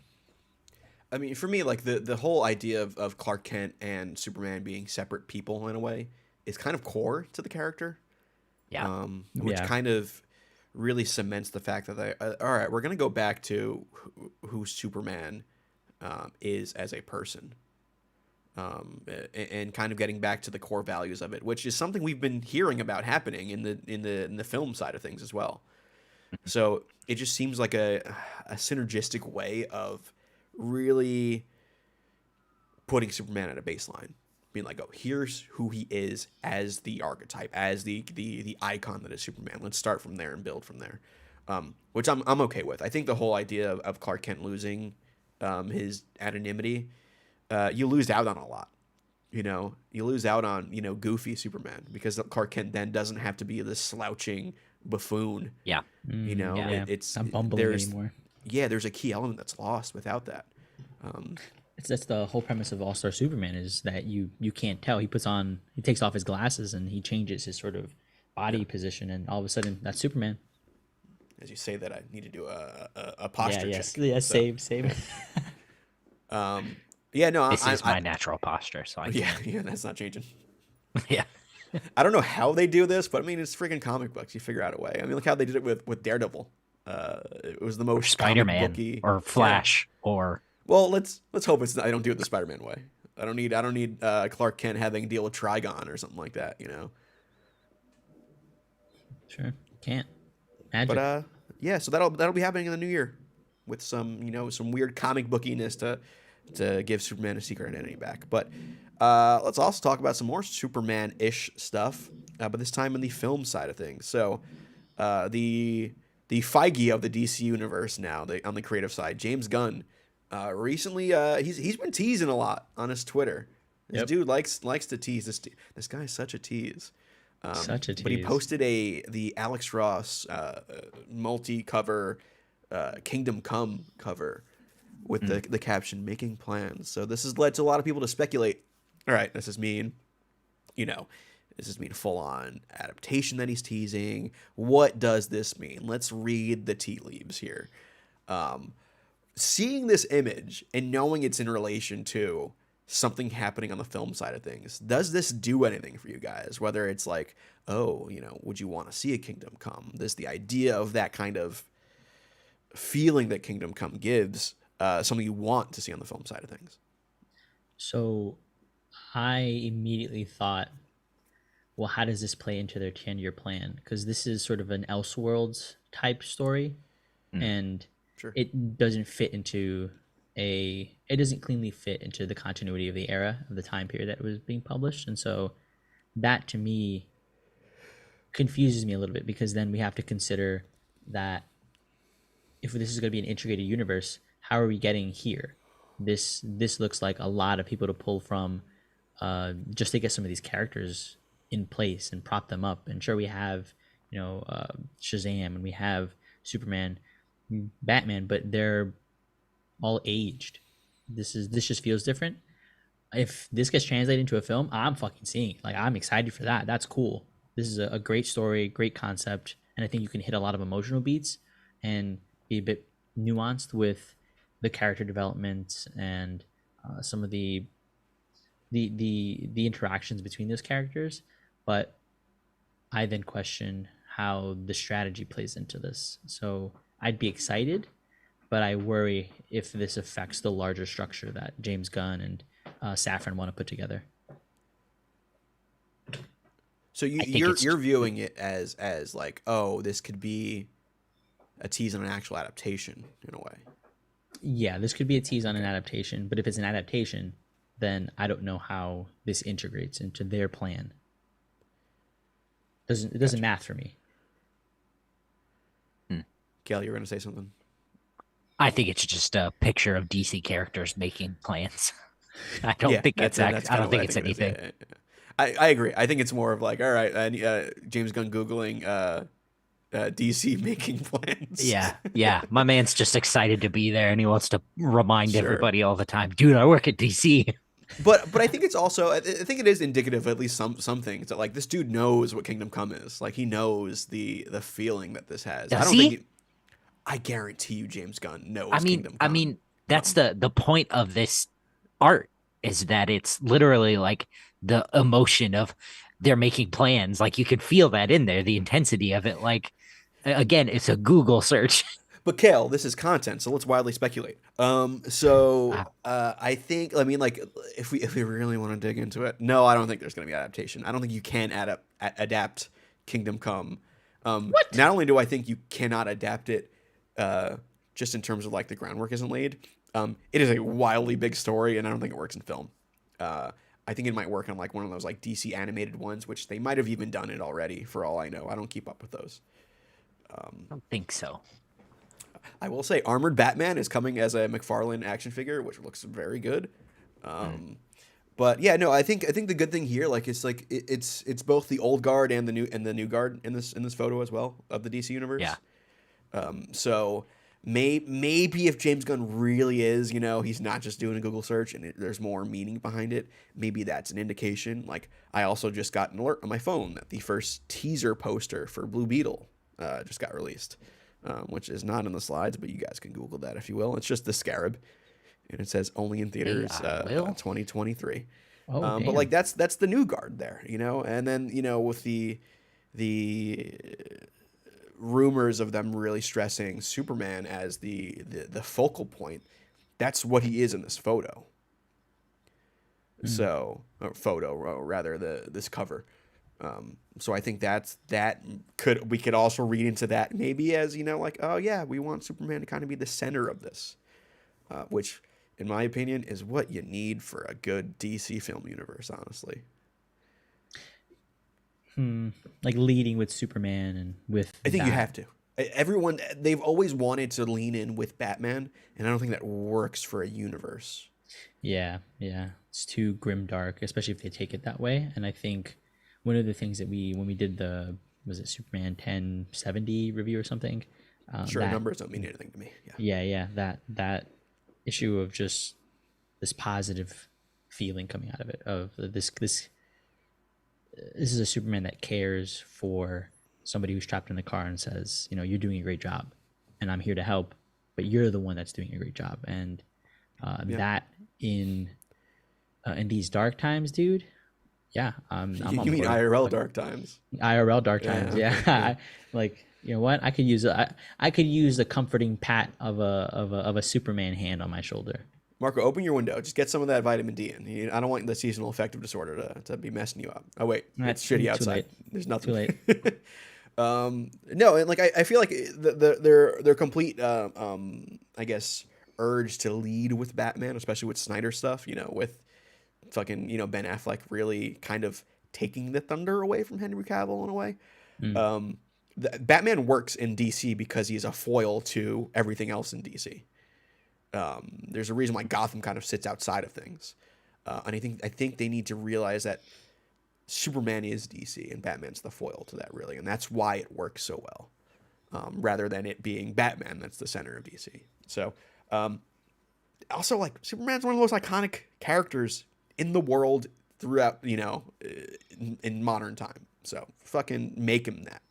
S1: I mean, for me, like the whole idea of Clark Kent and Superman being separate people in a way is kind of core to the character.
S2: Yeah.
S1: Which kind of really cements the fact that all right, we're going to go back to who Superman is as a person. And kind of getting back to the core values of it, which is something we've been hearing about happening in the film side of things as well. So it just seems like a synergistic way of really putting Superman at a baseline, being like, oh, here's who he is as the archetype, as the icon that is Superman. Let's start from there and build from there, which I'm okay with. I think the whole idea of Clark Kent losing his anonymity, you lose out on a lot. You know, you lose out on, you know, goofy Superman, because Clark Kent then doesn't have to be this slouching buffoon.
S2: Yeah.
S1: You know,
S3: Yeah.
S1: it's
S3: not bumbling anymore.
S1: Yeah, there's a key element that's lost without that.
S3: That's the whole premise of All-Star Superman, is that you can't tell. He takes off his glasses and he changes his sort of body position, and all of a sudden that's Superman.
S1: As you say that, I need to do a posture check.
S3: Yeah,
S1: So,
S3: save.
S1: yeah, no,
S2: This is my natural posture, so I
S1: yeah, that's not changing.
S2: yeah.
S1: I don't know how they do this, but I mean, it's freaking comic books. You figure out a way. I mean, look how they did it with Daredevil. It was the most
S2: Spider-Man
S1: comic-booky,
S2: or Flash or...
S1: Well, let's hope I don't do it the Spider-Man way. I don't need Clark Kent having to deal with Trigon or something like that, you know.
S3: Sure. Can't.
S1: But
S3: Magic.
S1: yeah, so that'll be happening in the new year with some some weird comic bookiness to give Superman his secret identity back. But let's also talk about some more Superman-ish stuff, but this time in the film side of things. So the Feige of the DC universe now, on the creative side, James Gunn, recently he's been teasing a lot on his Twitter. This
S3: Yep.
S1: dude likes to tease. This guy is such a tease.
S3: Such a
S1: But he
S3: tease.
S1: posted the Alex Ross multi-cover Kingdom Come cover with the caption "Making Plans." So this has led to a lot of people to speculate. All right, does this mean full on adaptation that he's teasing? What does this mean? Let's read the tea leaves here. Seeing this image and knowing it's in relation to something happening on the film side of things, does this do anything for you guys? Whether it's like, oh, would you want to see a Kingdom Come? There's the idea of that kind of feeling that Kingdom Come gives, something you want to see on the film side of things.
S3: So I immediately thought, well, how does this play into their 10-year plan? Because this is sort of an Elseworlds type story, and
S1: Sure.
S3: it doesn't fit into it doesn't cleanly fit into the continuity of the era of the time period that it was being published. And so that to me confuses me a little bit, because then we have to consider that if this is going to be an integrated universe, how are we getting here? This looks like a lot of people to pull from, just to get some of these characters in place and prop them up. And sure, we have Shazam, and we have Superman, Batman, but they're all aged. This just feels different. If this gets translated into a film, I'm fucking seeing it. Like, I'm excited for that. That's cool. This is a great story, great concept, and I think you can hit a lot of emotional beats and be a bit nuanced with the character development and some of the interactions between those characters. But I then question how the strategy plays into this. So I'd be excited, but I worry if this affects the larger structure that James Gunn and Safran want to put together.
S1: So you're viewing it as like, oh, this could be a tease on an actual adaptation in a way.
S3: Yeah, this could be a tease on an adaptation, but if it's an adaptation, then I don't know how this integrates into their plan. It doesn't math for me.
S1: Gail, you were going to say something?
S2: I think it's just a picture of DC characters making plans. I don't think it's I don't think it's anything.
S1: I agree. I think it's more of like, all right, James Gunn Googling DC making plans.
S2: Yeah. My man's just excited to be there, and he wants to remind everybody all the time, dude, I work at DC.
S1: But I think it's also, I think it is indicative of at least some things that, like, this dude knows what Kingdom Come is. Like, he knows the feeling that this has.
S2: Does he?
S1: I guarantee you James Gunn knows Kingdom Come.
S2: I mean, that's the point of this art, is that it's literally like the emotion of they're making plans. Like, you could feel that in there, the intensity of it. Like, again, it's a Google search.
S1: But Kale, this is content, so let's wildly speculate. I think, I mean, like, if we really want to dig into it, no, I don't think there's going to be adaptation. I don't think you can adapt Kingdom Come.
S3: What?
S1: Not only do I think you cannot adapt it, just in terms of, like, the groundwork isn't laid. It is a wildly big story, and I don't think it works in film. I think it might work on, like, one of those, like, DC animated ones, which they might have even done it already, for all I know. I don't keep up with those.
S2: I don't think so.
S1: I will say Armored Batman is coming as a McFarlane action figure, which looks very good. But yeah, no, I think the good thing here, like, it's both the old guard and the new guard in this photo as well of the DC universe.
S2: Yeah.
S1: So maybe if James Gunn really is, he's not just doing a Google search and there's more meaning behind it, maybe that's an indication. Like, I also just got an alert on my phone that the first teaser poster for Blue Beetle just got released, which is not in the slides, but you guys can Google that if you will. It's just the Scarab, and it says only in theaters 2023.
S3: Oh,
S1: but like that's the new guard there, and then with the rumors of them really stressing Superman as the focal point. That's what he is in this photo. So, or rather, this cover. So I think we could also read into that maybe as, like, oh yeah, we want Superman to kind of be the center of this, which in my opinion is what you need for a good DC film universe, honestly.
S3: Like leading with Superman and with
S1: I think you
S3: that.
S1: have to. They've always wanted to lean in with Batman, and I don't think that works for a universe.
S3: Yeah, yeah. It's too grim dark, especially if they take it that way. And I think one of the things that when we did was it Superman 1070 review or something?
S1: Sure,
S3: that,
S1: numbers don't mean anything to me.
S3: yeah. That issue of just this positive feeling coming out of it, of this is a Superman that cares for somebody who's trapped in the car and says, you're doing a great job and I'm here to help, but you're the one that's doing a great job. And that in these dark times, dude. Yeah. I'm
S1: You
S3: on
S1: mean
S3: board.
S1: IRL dark times?
S3: IRL dark times. Yeah. You know what? I could use the comforting pat of a Superman hand on my shoulder.
S1: Marco, open your window. Just get some of that vitamin D in. I don't want the seasonal affective disorder to be messing you up. Oh wait, it's shitty outside.
S3: Late.
S1: There's nothing.
S3: Too late.
S1: No, and like I feel like their complete I guess urge to lead with Batman, especially with Snyder stuff. With fucking Ben Affleck really kind of taking the thunder away from Henry Cavill in a way. Batman works in DC because he's a foil to everything else in DC. There's a reason why Gotham kind of sits outside of things, and I think they need to realize that Superman is DC and Batman's the foil to that, really, and that's why it works so well, rather than it being Batman that's the center of DC. So, also, like, Superman's one of the most iconic characters in the world throughout, in modern time. So fucking make him that,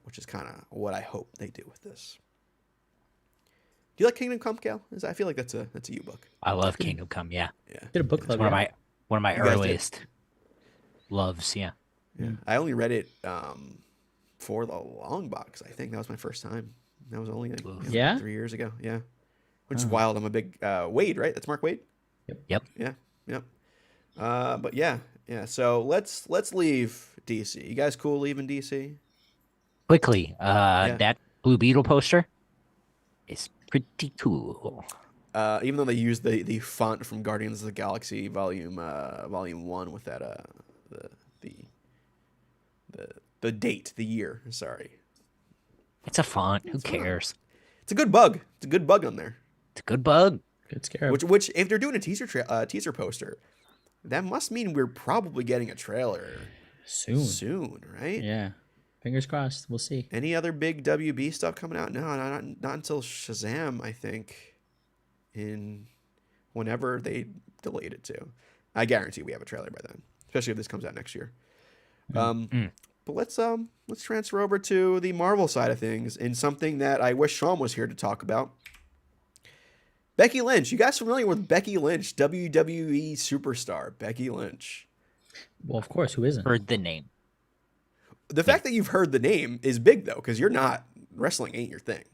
S1: which is kind of what I hope they do with this. Do you like Kingdom Come, Cal? I feel like that's a you book.
S2: I love Kingdom Come. Yeah,
S3: Did a book
S2: it's
S3: club.
S2: one of my
S1: You guys did?
S2: earliest loves. Yeah.
S1: Yeah, I only read it for the long box. I think that was my first time. That was only 3 years ago. Yeah, which is wild. I'm a big Wade, right? That's Mark Wade.
S2: Yep.
S1: Yep. But yeah. So let's leave DC. You guys cool leaving DC?
S2: Quickly, that Blue Beetle poster is pretty cool.
S1: Even though they used the font from Guardians of the Galaxy Volume 1 with that the date, the year. Sorry.
S2: It's a font. Who cares?
S1: It's a good bug. It's a good bug on there.
S2: It's a good bug.
S3: Good scare.
S1: Which if they're doing a teaser poster, that must mean we're probably getting a trailer soon, right?
S3: Yeah. Fingers crossed. We'll see.
S1: Any other big WB stuff coming out? No, not until Shazam, I think. In whenever they delayed it to. I guarantee we have a trailer by then, especially if this comes out next year. But let's transfer over to the Marvel side of things in something that I wish Sean was here to talk about. Becky Lynch. You guys familiar with Becky Lynch, WWE superstar Becky Lynch?
S3: Well, of course. Who isn't?
S2: Heard the name.
S1: The fact that you've heard the name is big, though, because you're not wrestling ain't your thing.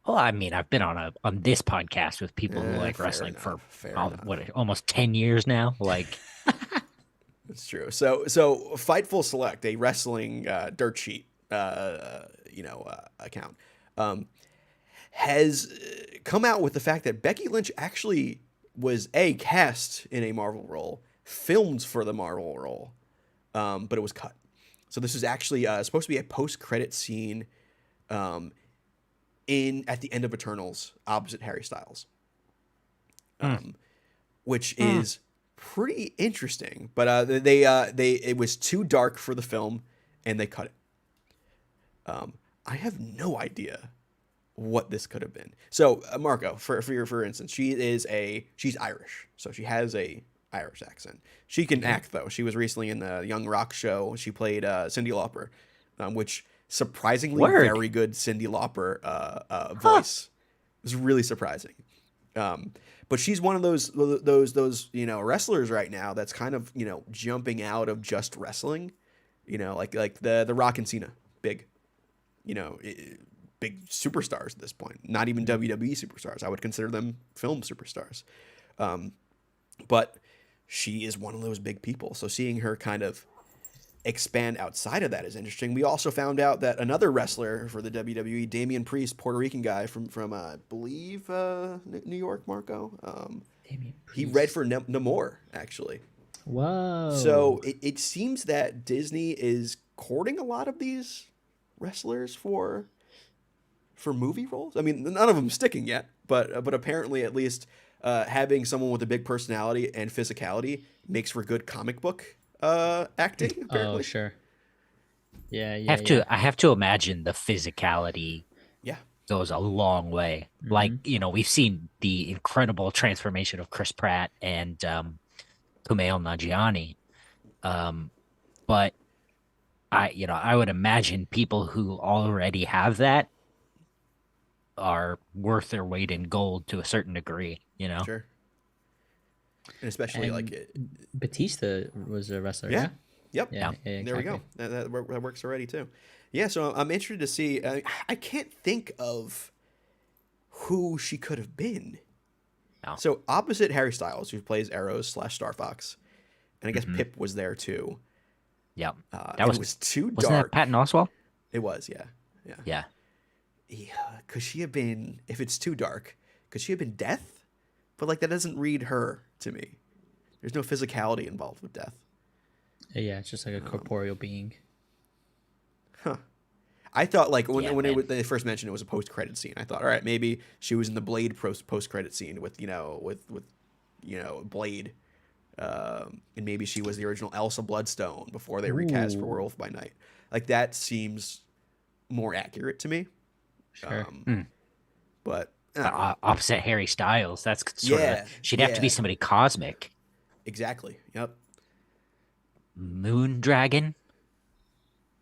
S2: Well, I mean, I've been on this podcast with people who like wrestling for almost 10 years now. Like,
S1: it's true. So Fightful Select, a wrestling dirt sheet, account, has come out with the fact that Becky Lynch actually was cast in a Marvel role, filmed for the Marvel role, but it was cut. So this is actually supposed to be a post-credit scene, at the end of Eternals, opposite Harry Styles, which is pretty interesting. But it was too dark for the film, and they cut it. I have no idea what this could have been. So Marco, for instance, she's Irish, so she has a Irish accent. She can act, though. She was recently in the Young Rock show. She played Cyndi Lauper, which surprisingly very good Cyndi Lauper voice. It was really surprising. But she's one of those wrestlers right now that's kind of jumping out of just wrestling, like the Rock and Cena, big superstars at this point. Not even WWE superstars. I would consider them film superstars. But she is one of those big people. So seeing her kind of expand outside of that is interesting. We also found out that another wrestler for the WWE, Damian Priest, Puerto Rican guy from I believe New York, Marco.
S3: Damien
S1: He
S3: Priest.
S1: read for Namor actually.
S3: Whoa.
S1: So it seems that Disney is courting a lot of these wrestlers for movie roles. I mean, none of them sticking yet, but apparently at least having someone with a big personality and physicality makes for good comic book acting. Apparently.
S3: Oh, sure. Yeah,
S2: I
S3: yeah,
S2: have to I have to imagine the physicality
S1: Yeah.
S2: goes a long way. Like, we've seen the incredible transformation of Chris Pratt and Kumail Nanjiani. But I would imagine people who already have that are worth their weight in gold to a certain degree,
S1: Sure. And especially like
S3: And
S1: it.
S3: Batista was a wrestler,
S1: Yeah.
S3: yeah?
S1: Yep.
S3: Yeah,
S1: There we go.
S3: exactly.
S1: That works already too. Yeah. So I'm interested to see. I can't think of who she could have been.
S2: No.
S1: So opposite Harry Styles, who plays Arrows / Star Fox, and I guess
S2: Mhm.
S1: Pip was there too.
S2: Yep.
S1: And
S2: That
S1: it was too
S2: wasn't
S1: dark.
S2: that Patton Oswalt?
S1: It was, yeah.
S2: Yeah.
S1: Yeah. Could she have been? If it's too dark, could she have been Death? But like that doesn't read her to me. There's no physicality involved with Death.
S3: Yeah, it's just like a corporeal being.
S1: I thought like
S2: Yeah,
S1: when
S2: man.
S1: they first mentioned it was a post credit scene. I thought, all right, maybe she was in the Blade post credit scene with Blade, and maybe she was the original Elsa Bloodstone before they recast for
S3: Ooh.
S1: Werewolf by Night. Like that seems more accurate to me.
S3: Sure.
S1: But
S2: Opposite Harry Styles. That's sort
S1: Yeah,
S2: of she'd have to be
S1: yeah.
S2: somebody cosmic.
S1: exactly, yep.
S2: Moon Dragon.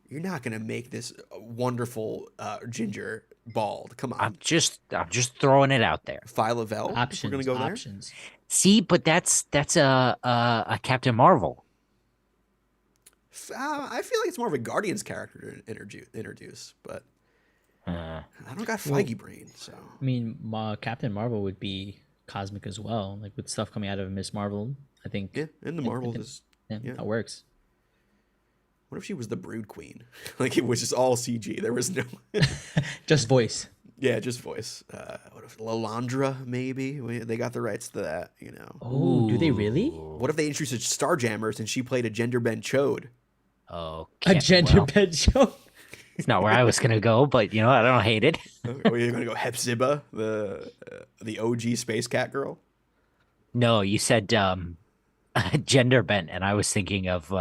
S1: You're not gonna make this wonderful ginger bald. Come on,
S2: I'm just throwing it out there.
S1: Phyla-Vell. If
S3: Options.
S1: we're gonna go there.
S3: Options.
S2: See, but that's a Captain Marvel.
S1: I feel like it's more of a Guardians character to introduce, but
S2: Uh,
S1: I don't got Feige brain, so
S3: I mean, Captain Marvel would be cosmic as well, like with stuff coming out of Miss Marvel. I think
S1: yeah. And the Marvel is.
S3: yeah,
S1: yeah.
S3: that works.
S1: What if she was the Brood Queen? Like it was just all CG. There was no.
S3: Just voice.
S1: Yeah, just voice. What if Lalandra? Maybe they got the rights to that.
S3: Oh, do they really?
S1: What if they introduced Starjammers and she played a gender bend chode?
S2: okay.
S3: A gender
S2: well,
S3: bed show.
S2: It's not where I was gonna go, but I don't hate it.
S1: Or you're gonna go Hepzibah, the OG space cat girl?
S2: No, you said gender bent, and I was thinking of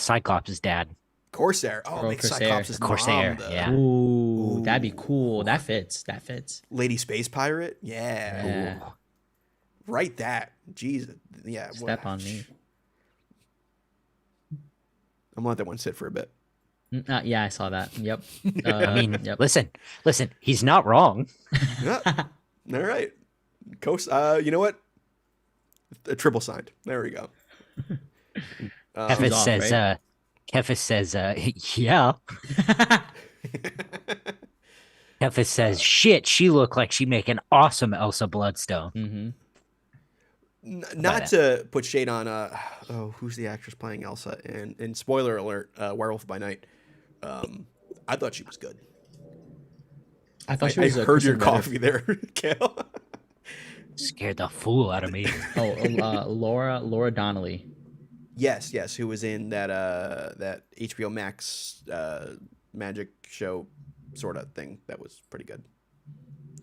S2: Cyclops' dad.
S1: Corsair. Oh,
S3: Oh,
S1: make
S3: Corsair.
S1: Cyclops'
S2: Corsair,
S1: mom
S2: yeah.
S3: Ooh, that'd be cool. That fits. That fits.
S1: Lady Space Pirate. Yeah.
S3: Yeah.
S1: Write that. Jesus. Yeah.
S3: Step on me.
S1: I'm gonna let that one sit for a bit.
S3: Yeah, I saw that. Yep.
S2: I mean,
S3: yep.
S2: listen, he's not wrong.
S1: Yeah. All right. You know what? A triple signed. There we go.
S2: Kefis
S3: off,
S2: says,
S3: right?
S2: Kefis says, yeah. Kefis says, shit, she looked like she'd make an awesome Elsa Bloodstone.
S3: Mm-hmm.
S1: Not to put shade on who's the actress playing Elsa? And spoiler alert, Werewolf by Night. I thought she was good.
S3: I thought she
S1: I
S3: was. a
S1: heard your
S3: Kristen Ritter.
S1: coffee there, Kale.
S2: Scared the fool out of me.
S3: Oh, Laura Donnelly.
S1: Yes, who was in that HBO Max magic show sort of thing that was pretty good.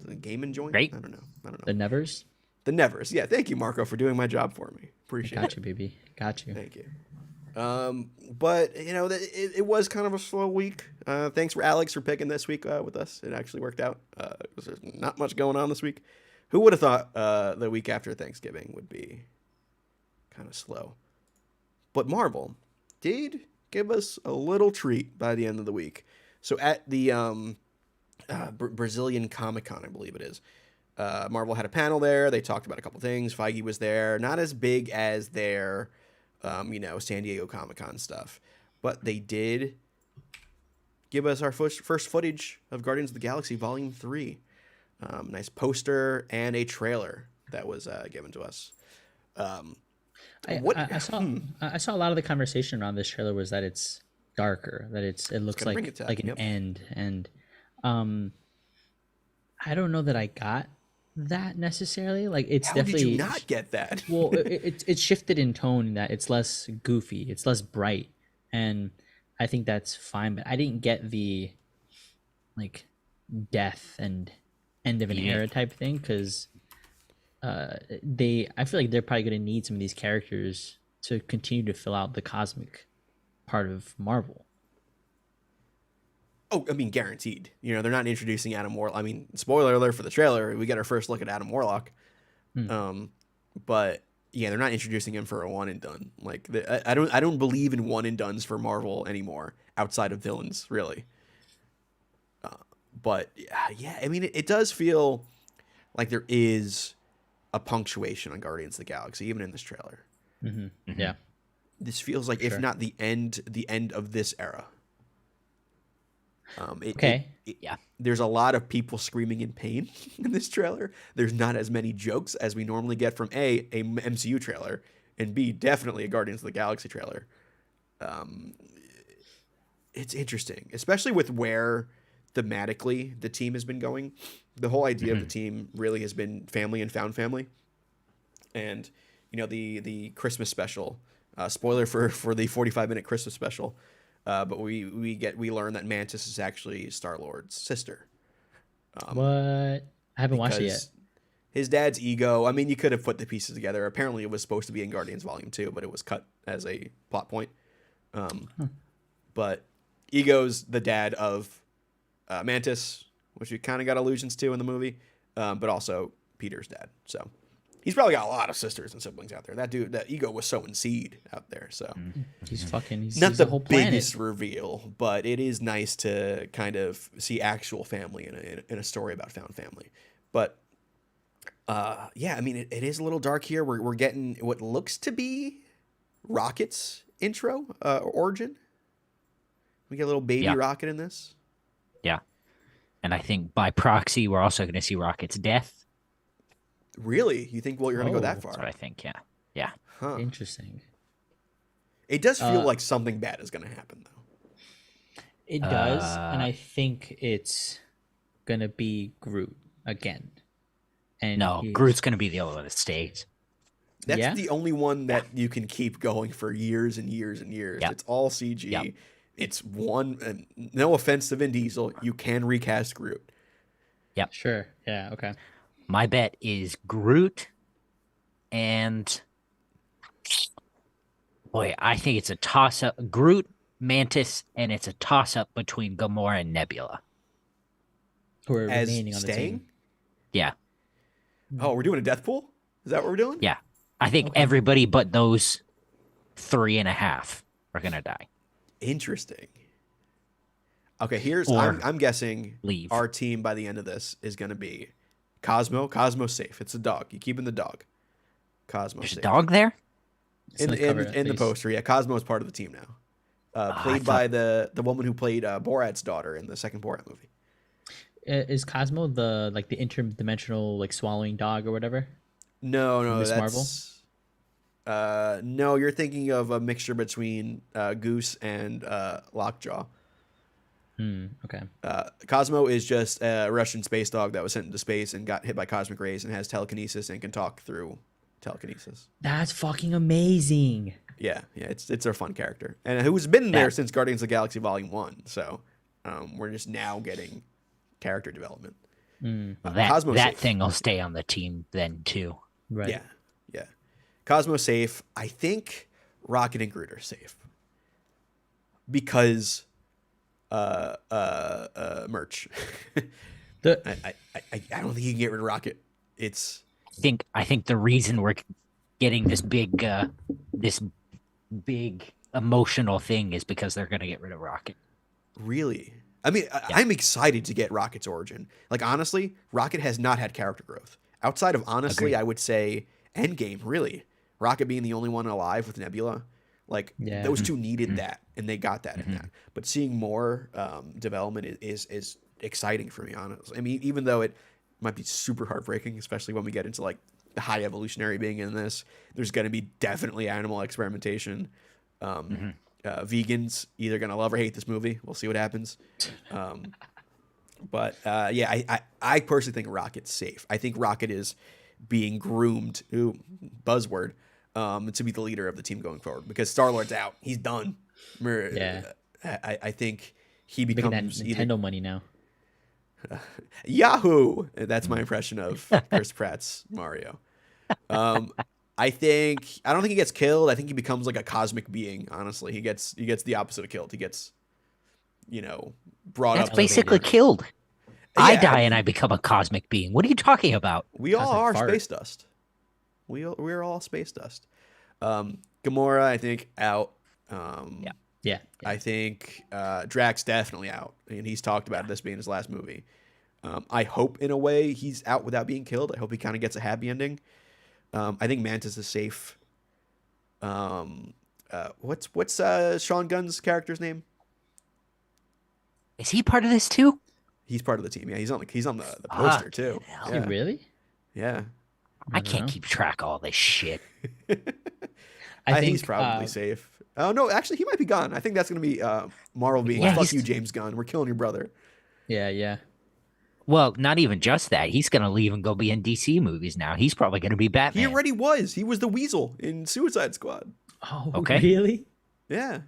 S1: The Game and Joint?
S2: Great.
S1: I don't know.
S3: The Nevers.
S1: The Nevers. Yeah, thank you, Marco, for doing my job for me. Appreciate
S3: Got
S1: it.
S3: you, baby. Got you.
S1: Thank you. But it was kind of a slow week. Thanks for Alex for picking this week with us. It actually worked out. 'Cause there's not much going on this week. Who would have thought the week after Thanksgiving would be kind of slow? But Marvel did give us a little treat by the end of the week. So at the Brazilian Comic-Con, I believe it is, Marvel had a panel there. They talked about a couple things. Feige was there. Not as big as their, San Diego Comic-Con stuff. But they did give us our first footage of Guardians of the Galaxy Volume 3. Nice poster and a trailer that was given to us. What?
S3: I saw a lot of the conversation around this trailer was that it's darker, that it looks
S1: gonna bring
S3: like
S1: it to that,
S3: like an
S1: yep.
S3: end, and um, I don't know that I got that necessarily. Like it's
S1: How did
S3: definitely
S1: you not get that?
S3: well, it's shifted in tone in that it's less goofy, it's less bright, and I think that's fine. But I didn't get the like death and end of an
S2: Yeah.
S3: era type thing because I feel like they're probably going to need some of these characters to continue to fill out the cosmic part of Marvel.
S1: Oh, I mean, guaranteed. You know, they're not introducing Adam Warlock. I mean, spoiler alert for the trailer, we get our first look at Adam Warlock. But yeah, they're not introducing him for a one and done. Like, I don't believe in one and dones for Marvel anymore, outside of villains, really. But yeah, I mean, it does feel like there is a punctuation on Guardians of the Galaxy, even in this trailer.
S3: Yeah.
S1: This feels like, if
S3: Sure.
S1: not the end of this era.
S3: Okay.
S2: Yeah.
S1: There's a lot of people screaming in pain in this trailer. There's not as many jokes as we normally get from a MCU trailer, and B, definitely a Guardians of the Galaxy trailer. It's interesting, especially with where thematically the team has been going. The whole idea of the team really has been family and found family. And, you know, the Christmas special, spoiler for the 45-minute Christmas special, but we learn that Mantis is actually Star-Lord's sister.
S3: What? I haven't watched it yet.
S1: Because his dad's ego, I mean, you could have put the pieces together. Apparently it was supposed to be in Guardians Volume 2, but it was cut as a plot point. But Ego's the dad of Mantis, which we kind of got allusions to in the movie, but also Peter's dad. So he's probably got a lot of sisters and siblings out there. That dude, that Ego was sowing seed out there. So
S3: He's
S1: not
S3: he's
S1: the
S3: a whole planet.
S1: biggest reveal, but it is nice to kind of see actual family in a story about found family. But yeah, I mean, it is a little dark here. We're getting what looks to be Rocket's intro origin. We get a little baby
S2: Yeah.
S1: Rocket in this.
S2: Yeah. And I think by proxy, we're also going to see Rocket's death.
S1: Really? You think, well, you're going to go that
S3: Oh.
S1: far?
S2: That's what I think. Yeah. Yeah.
S1: Huh.
S3: Interesting.
S1: It does feel like something bad is going to happen, though.
S3: It does, and I think it's gonna be Groot again. And
S2: No, Groot's going to be the only one that stays.
S1: That's
S3: Yeah?
S1: the only one that you can keep going for years and years and years.
S2: Yep.
S1: It's all CG.
S2: Yep.
S1: It's one. No offense to Vin Diesel, you can recast Groot.
S3: Sure. Yeah. Okay.
S2: My bet is Groot and boy, I think it's a toss up. Groot, Mantis, and it's a toss up between Gamora and Nebula.
S3: Who are
S1: As
S3: remaining on the
S1: staying?
S3: team?
S2: Yeah.
S1: Oh, we're doing a death pool? Is that what we're doing?
S2: Yeah. I think everybody but those 3.5 are going to die.
S1: Interesting. Okay, here's
S2: Or
S1: I'm guessing
S2: leave.
S1: our team by the end of this is going to be Cosmo. Cosmo's safe. It's a dog. You keeping the dog. Cosmo's
S2: There's a
S1: safe.
S2: dog there?
S3: It's on the cover, at
S1: In the
S3: least.
S1: poster, yeah, Cosmo is part of the team now. Played by the woman who played Borat's daughter in the second Borat movie.
S3: Is Cosmo the interdimensional like swallowing dog or whatever?
S1: No,
S3: Miss
S1: that's no. You're thinking of a mixture between Goose and Lockjaw.
S3: Okay.
S1: Cosmo is just a Russian space dog that was sent into space and got hit by cosmic rays and has telekinesis and can talk through telekinesis.
S3: That's fucking amazing.
S1: Yeah, it's a fun character, and who's been there since Guardians of the Galaxy Volume 1. So we're just now getting character development. Cosmo's
S2: That
S1: safe.
S2: thing will stay on the team then too.
S3: Right.
S1: Yeah. Cosmo's safe. I think Rocket and Groot are safe because merch.
S3: The
S1: I don't think you can get rid of Rocket.
S2: I think the reason we're getting this big emotional thing is because they're going to get rid of Rocket.
S1: Really? I mean, I'm excited to get Rocket's origin. Like, honestly, Rocket has not had character growth. Outside of, honestly,
S2: Agreed.
S1: I would say Endgame, really. Rocket being the only one alive with Nebula. Like,
S3: Yeah.
S1: those two needed that, and they got that in that. But seeing more development is exciting for me, honestly. I mean, even though it might be super heartbreaking, especially when we get into, like, high evolutionary being in this. There's going to be definitely animal experimentation. Vegans either going to love or hate this movie. We'll see what happens. But I personally think Rocket's safe. I think Rocket is being groomed, buzzword, to be the leader of the team going forward, because Star-Lord's out. He's done.
S3: Yeah.
S1: I think he
S3: Making that
S1: becomes
S3: Nintendo money now.
S1: Yahoo! That's my impression of Chris Pratt's Mario. I don't think he gets killed. I think he becomes like a cosmic being. Honestly, he gets the opposite of killed. He gets, brought
S2: That's
S1: up.
S2: basically killed. I
S1: Yeah,
S2: die and I become a cosmic being. What are you talking about?
S1: We all
S3: Cosmic
S1: are
S3: fart.
S1: space dust. We're all space dust. Gamora, I think, out.
S3: Yeah.
S1: I think Drax definitely out, and he's talked about this being his last movie. I hope in a way he's out without being killed. I hope he kind of gets a happy ending. I think Mantis is safe. What's Sean Gunn's character's name?
S2: Is he part of this too?
S1: He's part of the team. Yeah, he's on the poster too.
S3: Is he really?
S1: Yeah.
S2: I
S3: don't
S2: can't
S3: know.
S2: keep track of all this shit.
S3: I think
S1: he's probably safe. Oh no, actually he might be gone. I think that's gonna be Marvel being
S2: Yeah,
S1: fuck
S2: he's-
S1: you, James Gunn. We're killing your brother.
S3: Yeah.
S2: Well, not even just that. He's going to leave and go be in DC movies now. He's probably going to be
S1: He
S2: Batman.
S1: already was. He was the Weasel in Suicide Squad.
S3: Oh,
S2: Okay.
S3: really?
S1: Yeah.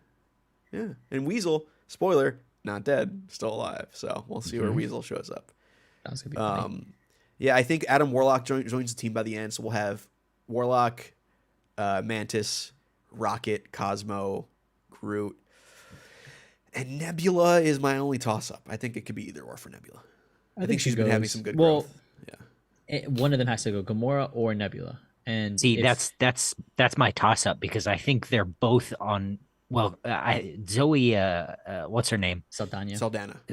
S1: And Weasel, spoiler, not dead, still alive. So we'll see where Weasel shows up.
S3: That was gonna be funny.
S1: Yeah, I think Adam Warlock joins the team by the end. So we'll have Warlock, Mantis, Rocket, Cosmo, Groot, and Nebula is my only toss-up. I think it could be either or for Nebula. I think she's been having some good growth. Yeah.
S3: One of them has to go, Gamora or Nebula. And
S2: See,
S3: if-
S2: that's my toss up because I think they're both on. Well, Zoe, what's her name?
S3: Saldana.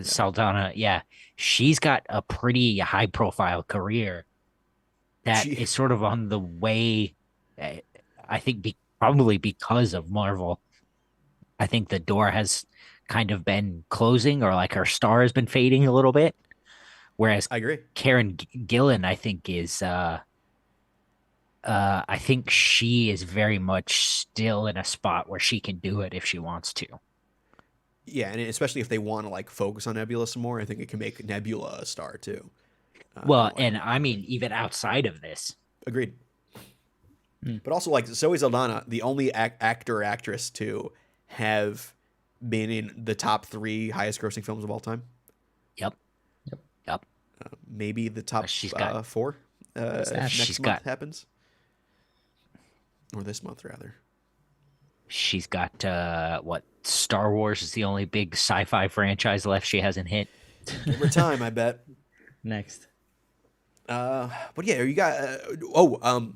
S2: Saldana. Yeah, she's got a pretty high profile career that is sort of on the way. I think probably because of Marvel. I think the door has kind of been closing, or like her star has been fading a little bit. Whereas
S1: I agree.
S2: Karen Gillan, I think, is I think she is very much still in a spot where she can do it if she wants to.
S1: Yeah, and especially if they want to like focus on Nebula some more, I think it can make Nebula a star too.
S2: Well, and I mean, even outside of this.
S1: Agreed. But also, like Zoe Saldana, the only actor or actress to have been in the top 3 highest grossing films of all time.
S2: Yep.
S1: Maybe the top
S2: She's got-
S1: 4 if next
S2: She's
S1: month
S2: got-
S1: happens. Or this month, rather.
S2: She's got what? Star Wars is the only big sci-fi franchise left she hasn't hit.
S1: Give her time, I bet.
S3: Next.
S1: But yeah, you got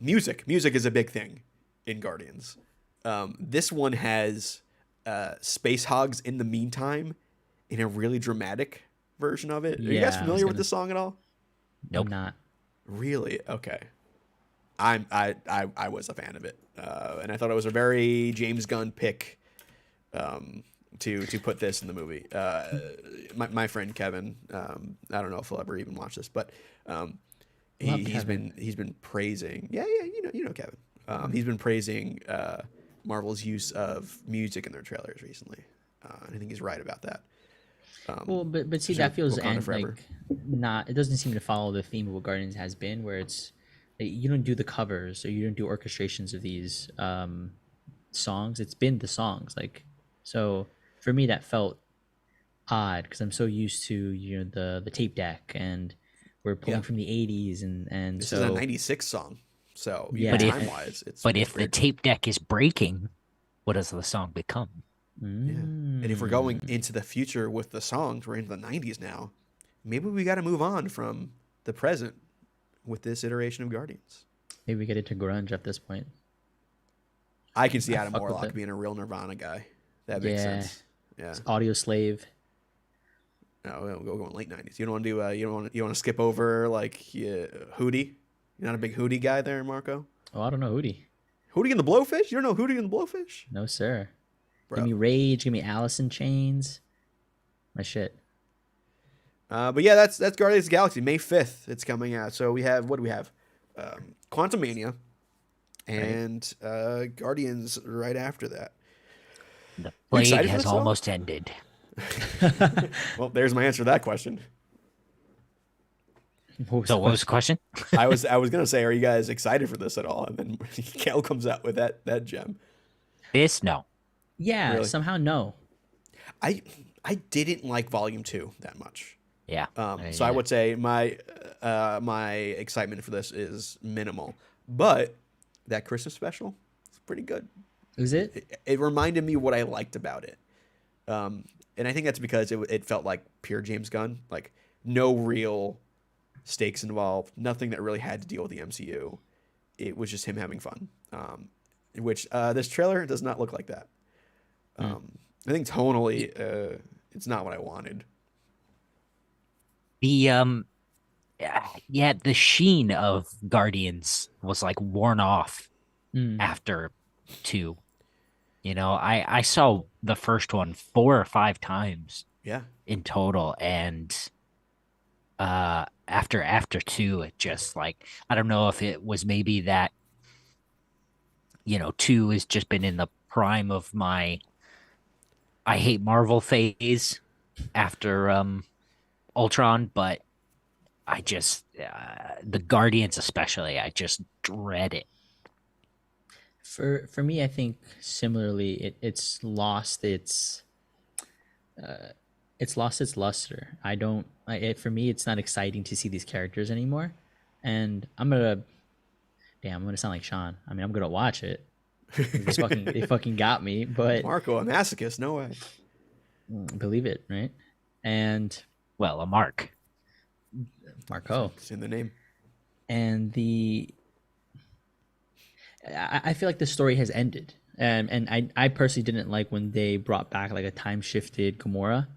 S1: music. Music is a big thing in Guardians. This one has Space Hogs in the Meantime in a really dramatic version of it. Are you
S3: Yeah,
S1: guys
S3: I was
S1: familiar with
S3: gonna-
S1: this song at all?
S2: Nope.
S3: I'm not.
S1: Really? Okay. I was a fan of it, and I thought it was a very James Gunn pick to put this in the movie. My friend Kevin, I don't know if he'll ever even watch this, but he's been praising. Yeah, you know Kevin. He's been praising Marvel's use of music in their trailers recently, and I think he's right about that.
S3: Well, but see,
S1: Sure,
S3: that feels
S1: Wakanda forever.
S3: like not. It doesn't seem to follow the theme of what Guardians has been, where it's you don't do the covers or you don't do orchestrations of these songs. It's been the songs, like so. For me, that felt odd because I'm so used to the tape deck and we're pulling from the '80s and
S1: This
S3: so
S1: is a '96 song, so
S3: Yeah.
S1: even
S3: But if-
S1: time-wise, it's.
S2: But
S1: it's
S2: if the
S1: weird.
S2: tape deck is breaking, what does the song become?
S1: Yeah. And if we're going into the future with the songs, we're into the 90s now. Maybe we got to move on from the present with this iteration of Guardians.
S3: maybe we get into grunge at this point.
S1: I can see
S3: I
S1: Adam
S3: fuck with
S1: Warlock
S3: it.
S1: being a real Nirvana guy. That makes
S3: Yeah.
S1: sense. Yeah.
S3: Audio Slave.
S1: No, we'll go in late 90s. You don't want to do you want to skip over like Hootie? You're not a big Hootie guy there, Marco?
S3: Oh, I don't know Hootie.
S1: Hootie and the Blowfish? You don't know Hootie and the Blowfish?
S3: No sir.
S1: Bro.
S3: Give me Rage. Give me Alice in Chains. My shit.
S1: But yeah, that's Guardians of the Galaxy. May 5th it's coming out. So we have, what do we have? Quantumania, and Guardians right after that.
S2: The
S1: You
S2: plague
S1: excited for
S2: has
S1: this at all?
S2: almost ended.
S1: Well, there's my answer to that question.
S3: What was
S2: So
S3: the
S2: what was the
S3: question?
S2: question?
S1: I was gonna say, are you guys excited for this at all? And then Kale comes out with that gem.
S2: This no.
S3: Yeah,
S1: Really?
S3: somehow no.
S1: I I didn't like Volume 2 that much.
S2: Yeah.
S1: So I would say my excitement for this is minimal. But that Christmas special is pretty good.
S3: Is it?
S1: It reminded me what I liked about it. And I think that's because it felt like pure James Gunn, like no real stakes involved, nothing that really had to deal with the MCU. It was just him having fun, which this trailer does not look like that. I think tonally, it's not what I wanted.
S2: The yeah, the sheen of Guardians was like worn off
S3: Mm.
S2: after 2. You know, I saw the first one 4 or 5 times
S1: Yeah,
S2: in total, and after 2, it just like, I don't know if it was maybe that, 2 has just been in the prime of my I hate Marvel phase after Ultron, but I just the Guardians especially, I just dread it.
S3: For me, I think similarly, it's lost its luster. I don't. For me, it's not exciting to see these characters anymore, and I'm gonna sound like Sean. I mean, I'm gonna watch it. They fucking got me, but
S1: Marco, a masochist, no way.
S3: believe it, right? And
S2: Well, a mark.
S3: Marco,
S1: It's in the name.
S3: and I feel like the story has ended. And I personally didn't like when they brought back like a time shifted Gamora.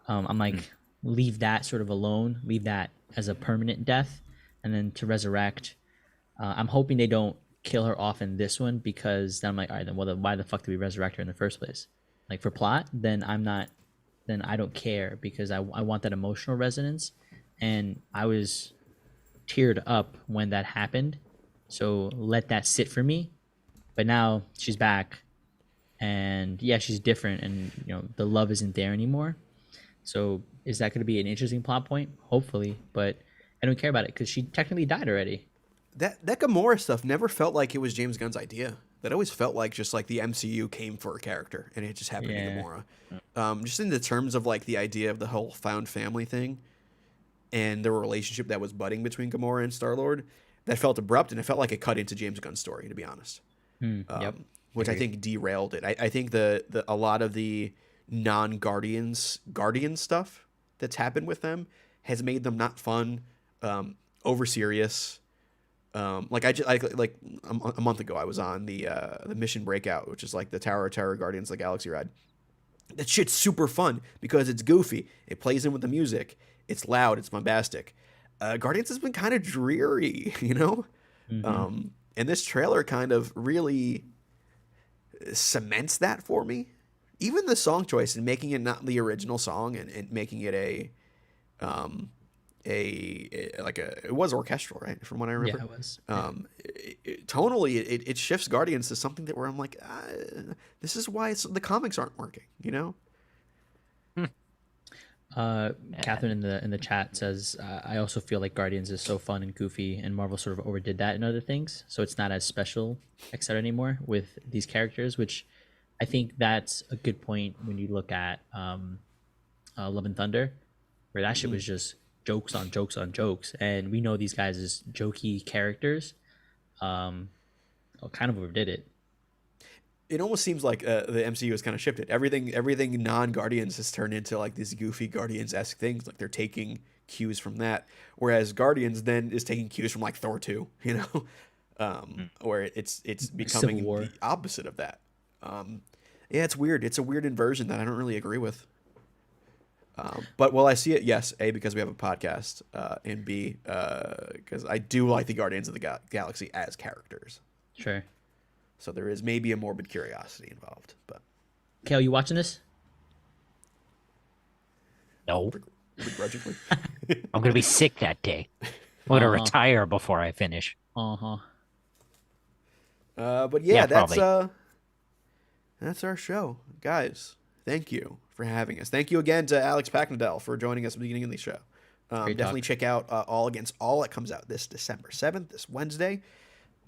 S3: I'm like, leave that sort of alone, leave that as a permanent death, and then to resurrect. I'm hoping they don't kill her off in this one, because then I'm like, all right, then why the fuck did we resurrect her in the first place? Like for plot, then I don't care, because I want that emotional resonance, and I was teared up when that happened. So let that sit for me. But now she's back, and yeah, she's different, and the love isn't there anymore. So is that going to be an interesting plot point? Hopefully, but I don't care about it because she technically died already.
S1: That Gamora stuff never felt like it was James Gunn's idea. That always felt like just like the MCU came for a character and it just happened to be
S3: Yeah.
S1: Gamora. Just in the terms of like the idea of the whole found family thing and the relationship that was budding between Gamora and Star-Lord, that felt abrupt, and it felt like it cut into James Gunn's story, to be honest.
S3: Yep.
S1: Which I think derailed it. I think a lot of the non-Guardians stuff that's happened with them has made them not fun, over serious. Like a month ago, I was on the Mission Breakout, which is like the Tower of Terror Guardians of the Galaxy ride. That shit's super fun because it's goofy. It plays in with the music. It's loud. It's bombastic. Guardians has been kind of dreary, you know? And this trailer kind of really cements that for me. Even the song choice and making it not the original song, and making it it was orchestral, right? From what I remember.
S3: Yeah, it was.
S1: Tonally, it shifts Guardians to something that where I'm like, this is why the comics aren't working, you know?
S3: Catherine in the chat says, I also feel like Guardians is so fun and goofy, and Marvel sort of overdid that in other things, so it's not as special, etc. anymore with these characters, which I think that's a good point when you look at Love and Thunder, where that shit was just jokes on jokes on jokes, and we know these guys as jokey characters. Kind of overdid it.
S1: It almost seems like the MCU has kind of shifted. Everything non-Guardians has turned into like these goofy Guardians-esque things. Like they're taking cues from that, whereas Guardians then is taking cues from like Thor 2, you know, where it's becoming the opposite of that. Yeah, it's weird. It's a weird inversion that I don't really agree with. But will I see it? Yes. A, because we have a podcast, and B, because I do like the Guardians of the Galaxy as characters.
S3: Sure.
S1: So there is maybe a morbid curiosity involved. But
S3: Kale, you watching this?
S2: No,
S1: begrudgingly.
S2: I'm gonna be sick that day. I'm gonna
S3: Uh-huh.
S2: retire before I finish.
S3: Uh-huh.
S1: But
S2: Yeah,
S1: yeah,
S2: probably.
S1: that's our show, guys. Thank you for having us. Thank you again to Alex Paknadel for joining us at the beginning of the show.
S3: Great
S1: Definitely
S3: talk.
S1: check out All Against All. It comes out this December 7th, this Wednesday.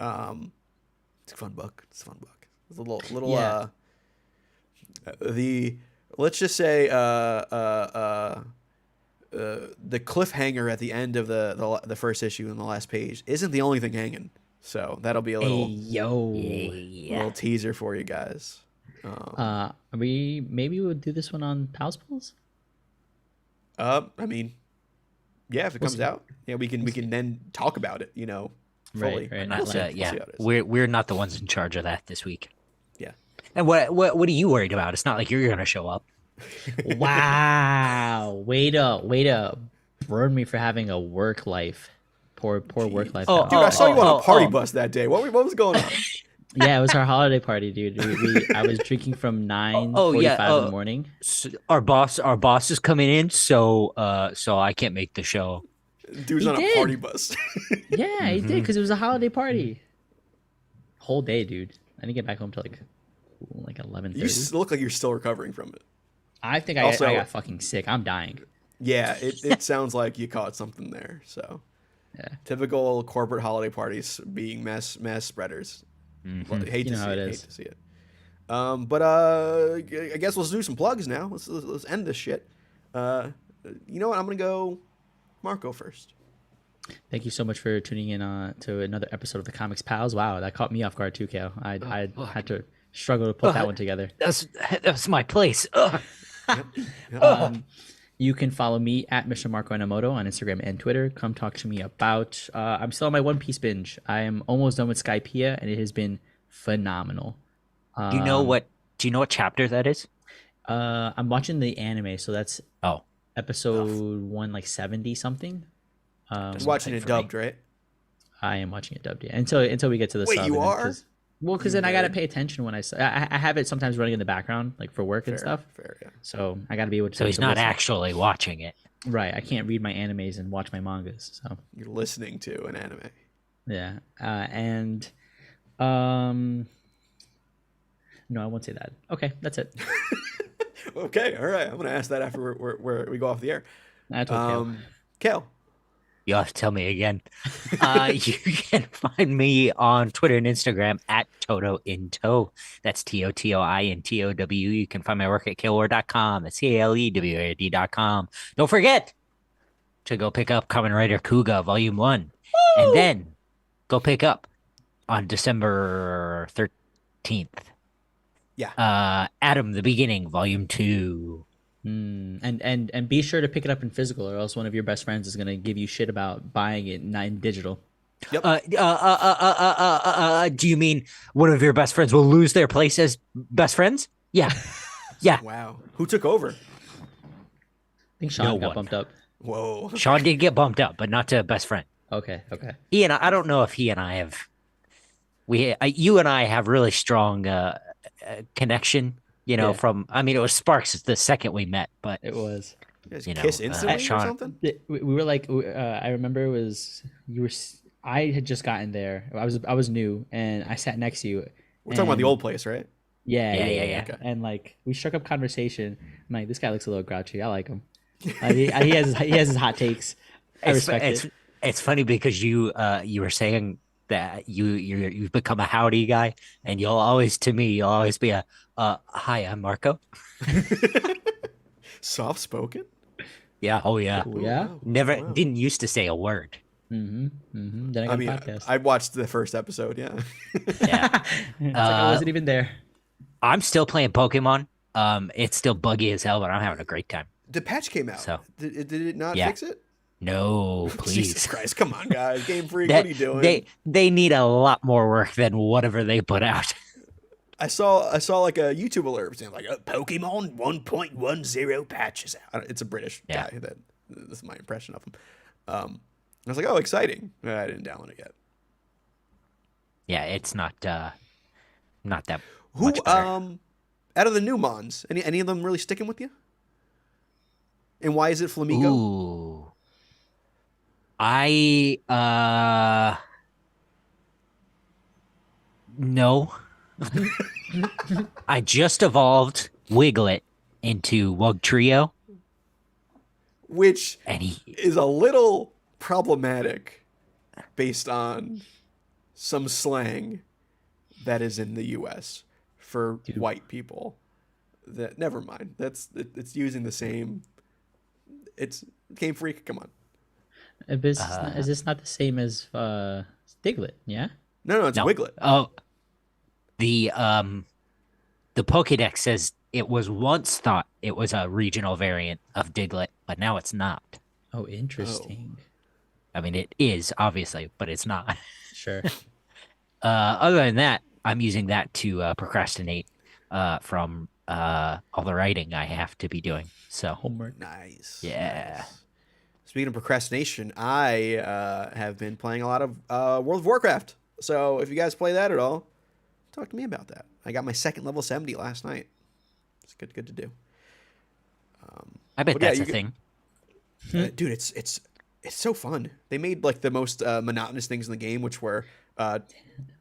S1: It's a fun book. It's a fun book. It's a little
S3: Yeah.
S1: the let's just say the cliffhanger at the end of the first issue in the last page isn't the only thing hanging. So that'll be a
S3: Hey,
S1: little
S3: yo.
S2: Yeah.
S1: teaser for you guys.
S3: Maybe we'll do this one on Pals Pals?
S1: I mean, yeah, if it comes
S3: see.
S1: out, yeah, we can then talk about it, fully.
S3: Right,
S2: Not,
S1: We'll see. We'll
S2: yeah,
S1: see how it is.
S2: we're not the ones in charge of that this week.
S1: Yeah.
S2: And what are you worried about? It's not like you're gonna show up.
S3: Wow. Way to burn me for having a work life. Poor work life.
S2: Oh,
S3: balance.
S1: Dude, I saw you on a party
S2: oh.
S1: bus that day. What was going on?
S3: Yeah, it was our holiday party, dude. I was drinking from 9:45 in the morning.
S2: Our boss is coming in, so I can't make the show.
S1: Dude's
S3: He
S1: on a
S3: did.
S1: party bus.
S3: Yeah, he did because it was a holiday party. Whole day, dude. I didn't get back home till like 11:30.
S1: You look like you're still recovering from it.
S3: I think I
S1: Also-
S3: got fucking sick. I'm dying.
S1: Yeah, it sounds like you caught something there. So,
S3: Yeah.
S1: typical corporate holiday parties being mass spreaders. Well, hate
S3: You
S1: to
S3: know
S1: see
S3: how
S1: it.
S3: it
S1: Hate
S3: is.
S1: to see it. But I guess let's do some plugs now. Let's end this shit. You know what? I'm gonna go Marco first.
S3: Thank you so much for tuning in to another episode of the Comics Pals. Wow, that caught me off guard too, Kale. I had to struggle to put that one together.
S2: That's my place. Ugh.
S3: You can follow me at Mr. Marco Enomoto on Instagram and Twitter. Come talk to me about. I'm still on my One Piece binge. I am almost done with Skypiea, and it has been phenomenal.
S2: Do you know what? Do you know what chapter that is?
S3: I'm watching the anime, so that's
S2: Oh,
S3: episode 170 something.
S1: You're watching it dubbed, right?
S3: I am watching it dubbed, yeah. Until we get to the
S1: Wait,
S3: sub.
S1: you
S3: and then-
S1: are?
S3: Because then I gotta pay attention when I have it sometimes running in the background, like for work and stuff.
S1: Fair, yeah.
S3: So I gotta be able to.
S2: so he's
S3: to
S2: not
S3: listen.
S2: actually watching it.
S3: Right. I can't read my animes and watch my mangas. So
S1: You're listening to an anime.
S3: yeah, and no, I won't say that. Okay, that's it.
S1: Okay, all right. I'm gonna ask that after we go off the air.
S3: That's okay.
S1: Kale.
S2: You'll have to tell me again. You can find me on Twitter and Instagram at Toto in Tow. That's TOTOINTOW. You can find my work at kaleward.com. That's CALEWARD.com. Don't forget to go pick up Kamen Rider Kuga Volume 1. And then go pick up on December 13th.
S1: Yeah.
S2: Adam the Beginning Volume 2.
S3: And be sure to pick it up in physical, or else one of your best friends is gonna give you shit about buying it not in digital.
S1: Yep.
S2: Do you mean one of your best friends will lose their place as best friends? Yeah. Yeah.
S1: Wow. Who took over?
S3: I think Sean
S2: No
S3: got
S2: one.
S3: bumped up.
S1: Whoa.
S2: Sean did get bumped up, but not to best friend.
S3: Okay.
S2: He and I don't know if he and I have, you and I have really strong connection,
S3: Yeah.
S2: from, I mean, it was sparks the second we met, but
S3: It was.
S1: You guys
S2: You know,
S1: kiss instantly or
S2: Sean-
S1: something?
S3: We were like, I remember it was you were. I had just gotten there. I was new, and I sat next to you.
S1: We're talking about the
S3: and-
S1: old place, right?
S3: Yeah.
S2: Yeah.
S1: Okay.
S3: And like we struck up conversation. I'm like, this guy looks a little grouchy. I like him. He has his hot takes. I respect it.
S2: It's funny because you were saying that you've become a howdy guy, and you'll always be a hi, I'm Marco.
S1: Soft spoken?
S2: Yeah. Oh yeah.
S3: Oh, yeah.
S2: Never
S1: Wow.
S2: didn't used to say a word.
S3: Then I got
S1: I mean,
S3: a podcast.
S1: I watched the first episode, yeah.
S2: Yeah.
S3: It's like I wasn't even there.
S2: I'm still playing Pokemon. It's still buggy as hell, but I'm having a great time.
S1: The patch came out.
S2: So-
S1: Did it not
S2: Yeah.
S1: fix it?
S2: No,
S1: Jesus
S2: please.
S1: Christ, come on, guys. Game Freak,
S2: They-
S1: what are you doing?
S2: They need a lot more work than whatever they put out.
S1: I saw like a YouTube alert saying like Pokemon 1.10 patches out. It's a British
S2: Yeah.
S1: guy this is my impression of him. I was like, oh, exciting. I didn't download it yet.
S2: Yeah, it's not that
S1: Who
S2: much better.
S1: out of the new Mons, any of them really sticking with you? And why is it Flamigo?
S2: Ooh. I no. I just evolved Wiglet into Wug Trio,
S1: Which
S2: and he
S1: is a little problematic based on some slang that is in the U.S. for white people. That never mind. It's using the same. It's Game Freak. Come on.
S3: Is this not the same as Diglett? Yeah.
S1: No, it's
S2: no.
S1: Wiglet.
S2: Oh, the Pokédex says it was once thought it was a regional variant of Diglett, but now it's not.
S3: Oh, interesting.
S2: I mean, it is obviously, but it's not.
S3: Sure.
S2: Other than that, I'm using that to procrastinate from all the writing I have to be doing. So
S3: Homework.
S1: Nice.
S2: Yeah.
S1: Nice. Speaking of procrastination, I have been playing a lot of World of Warcraft. So if you guys play that at all, talk to me about that. I got my second level 70 last night. It's good to do.
S2: I bet
S1: But yeah,
S2: that's
S1: you
S2: a
S1: get-
S2: thing.
S1: Dude, it's so fun. They made like the most monotonous things in the game, which were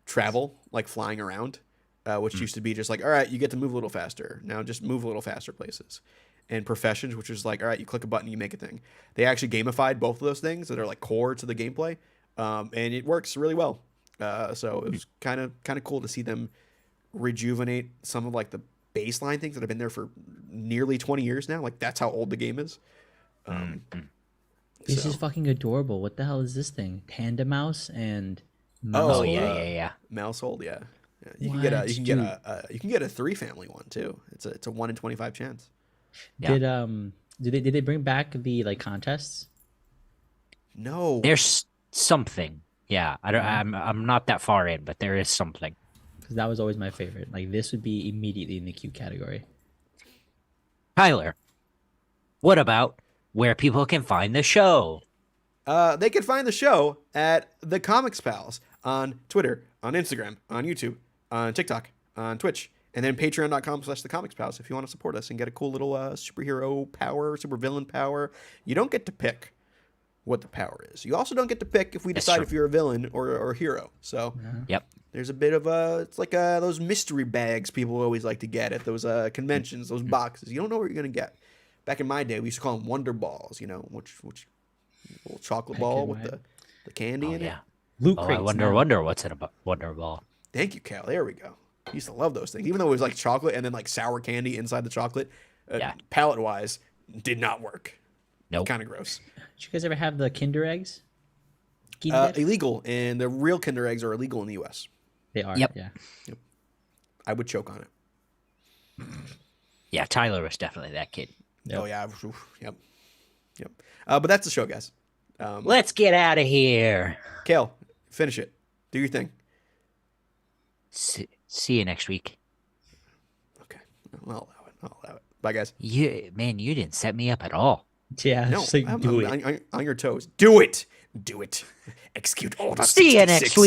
S1: travel, like flying around, which used to be just like, all right, you get to move a little faster. Now just move a little faster places. And professions, which is like, all right, you click a button, you make a thing. They actually gamified both of those things that are like core to the gameplay, and it works really well. So it was kind of cool to see them rejuvenate some of like the baseline things that have been there for nearly 20 years now. Like that's how old the game is.
S3: This
S1: So-
S3: is fucking adorable. What the hell is this thing? Panda mouse and
S2: Oh,
S3: mouse.
S2: yeah.
S1: Mousehold, yeah. You
S3: What,
S1: can get you can get a 3 family one too. It's a 1 in 25 chance.
S2: Yeah.
S3: Did they bring back the like contests?
S1: No,
S2: There's something. Yeah, I'm not that far in, but there is something.
S3: Because that was always my favorite. Like this would be immediately in the cute category.
S2: Tyler, what about where people can find the show?
S1: they can find the show at the Comics Pals on Twitter, on Instagram, on YouTube, on TikTok, on Twitch, and then patreon.com/the Comics Pals if you want to support us and get a cool little superhero power, supervillain power. You don't get to pick what the power is. You also don't get to pick if we
S2: That's
S1: decide
S2: true.
S1: if you're a villain or a hero. So
S2: Yep.
S1: there's a bit of it's like those mystery bags people always like to get at those conventions, those boxes. You don't know what you're gonna get. Back in my day, we used to call them Wonder Balls. You know, which little chocolate
S3: Back
S1: ball
S3: in
S1: with
S3: my-
S1: the candy
S2: Oh
S1: in
S2: yeah.
S1: it.
S3: Loot
S2: Oh, I
S3: crates
S2: wonder
S3: now.
S2: what's in a Wonder Ball.
S1: Thank you, Cal. There we go. I used to love those things, even though it was like chocolate and then like sour candy inside the chocolate.
S2: Yeah.
S1: Palate wise, did not work.
S2: Nope.
S1: Kind of gross.
S3: Did you guys ever have the Kinder eggs? Kinder?
S1: Illegal, and the real Kinder eggs are illegal in the U.S.
S3: They are.
S2: Yep.
S3: Yeah.
S1: I would choke on it.
S2: Yeah, Tyler was definitely that kid.
S3: Yep.
S1: Oh yeah. Oof, yep. But that's the show, guys.
S2: Let's get out of here.
S1: Kale, finish it. Do your thing.
S2: See you next week.
S1: Okay. I'll allow it. Bye, guys.
S2: You didn't set me up at all.
S3: Yeah.
S1: No,
S3: Just like
S1: I'm
S3: do it.
S1: on your toes. Do it. Do it. Execute order
S2: See you next
S1: 66.
S2: week.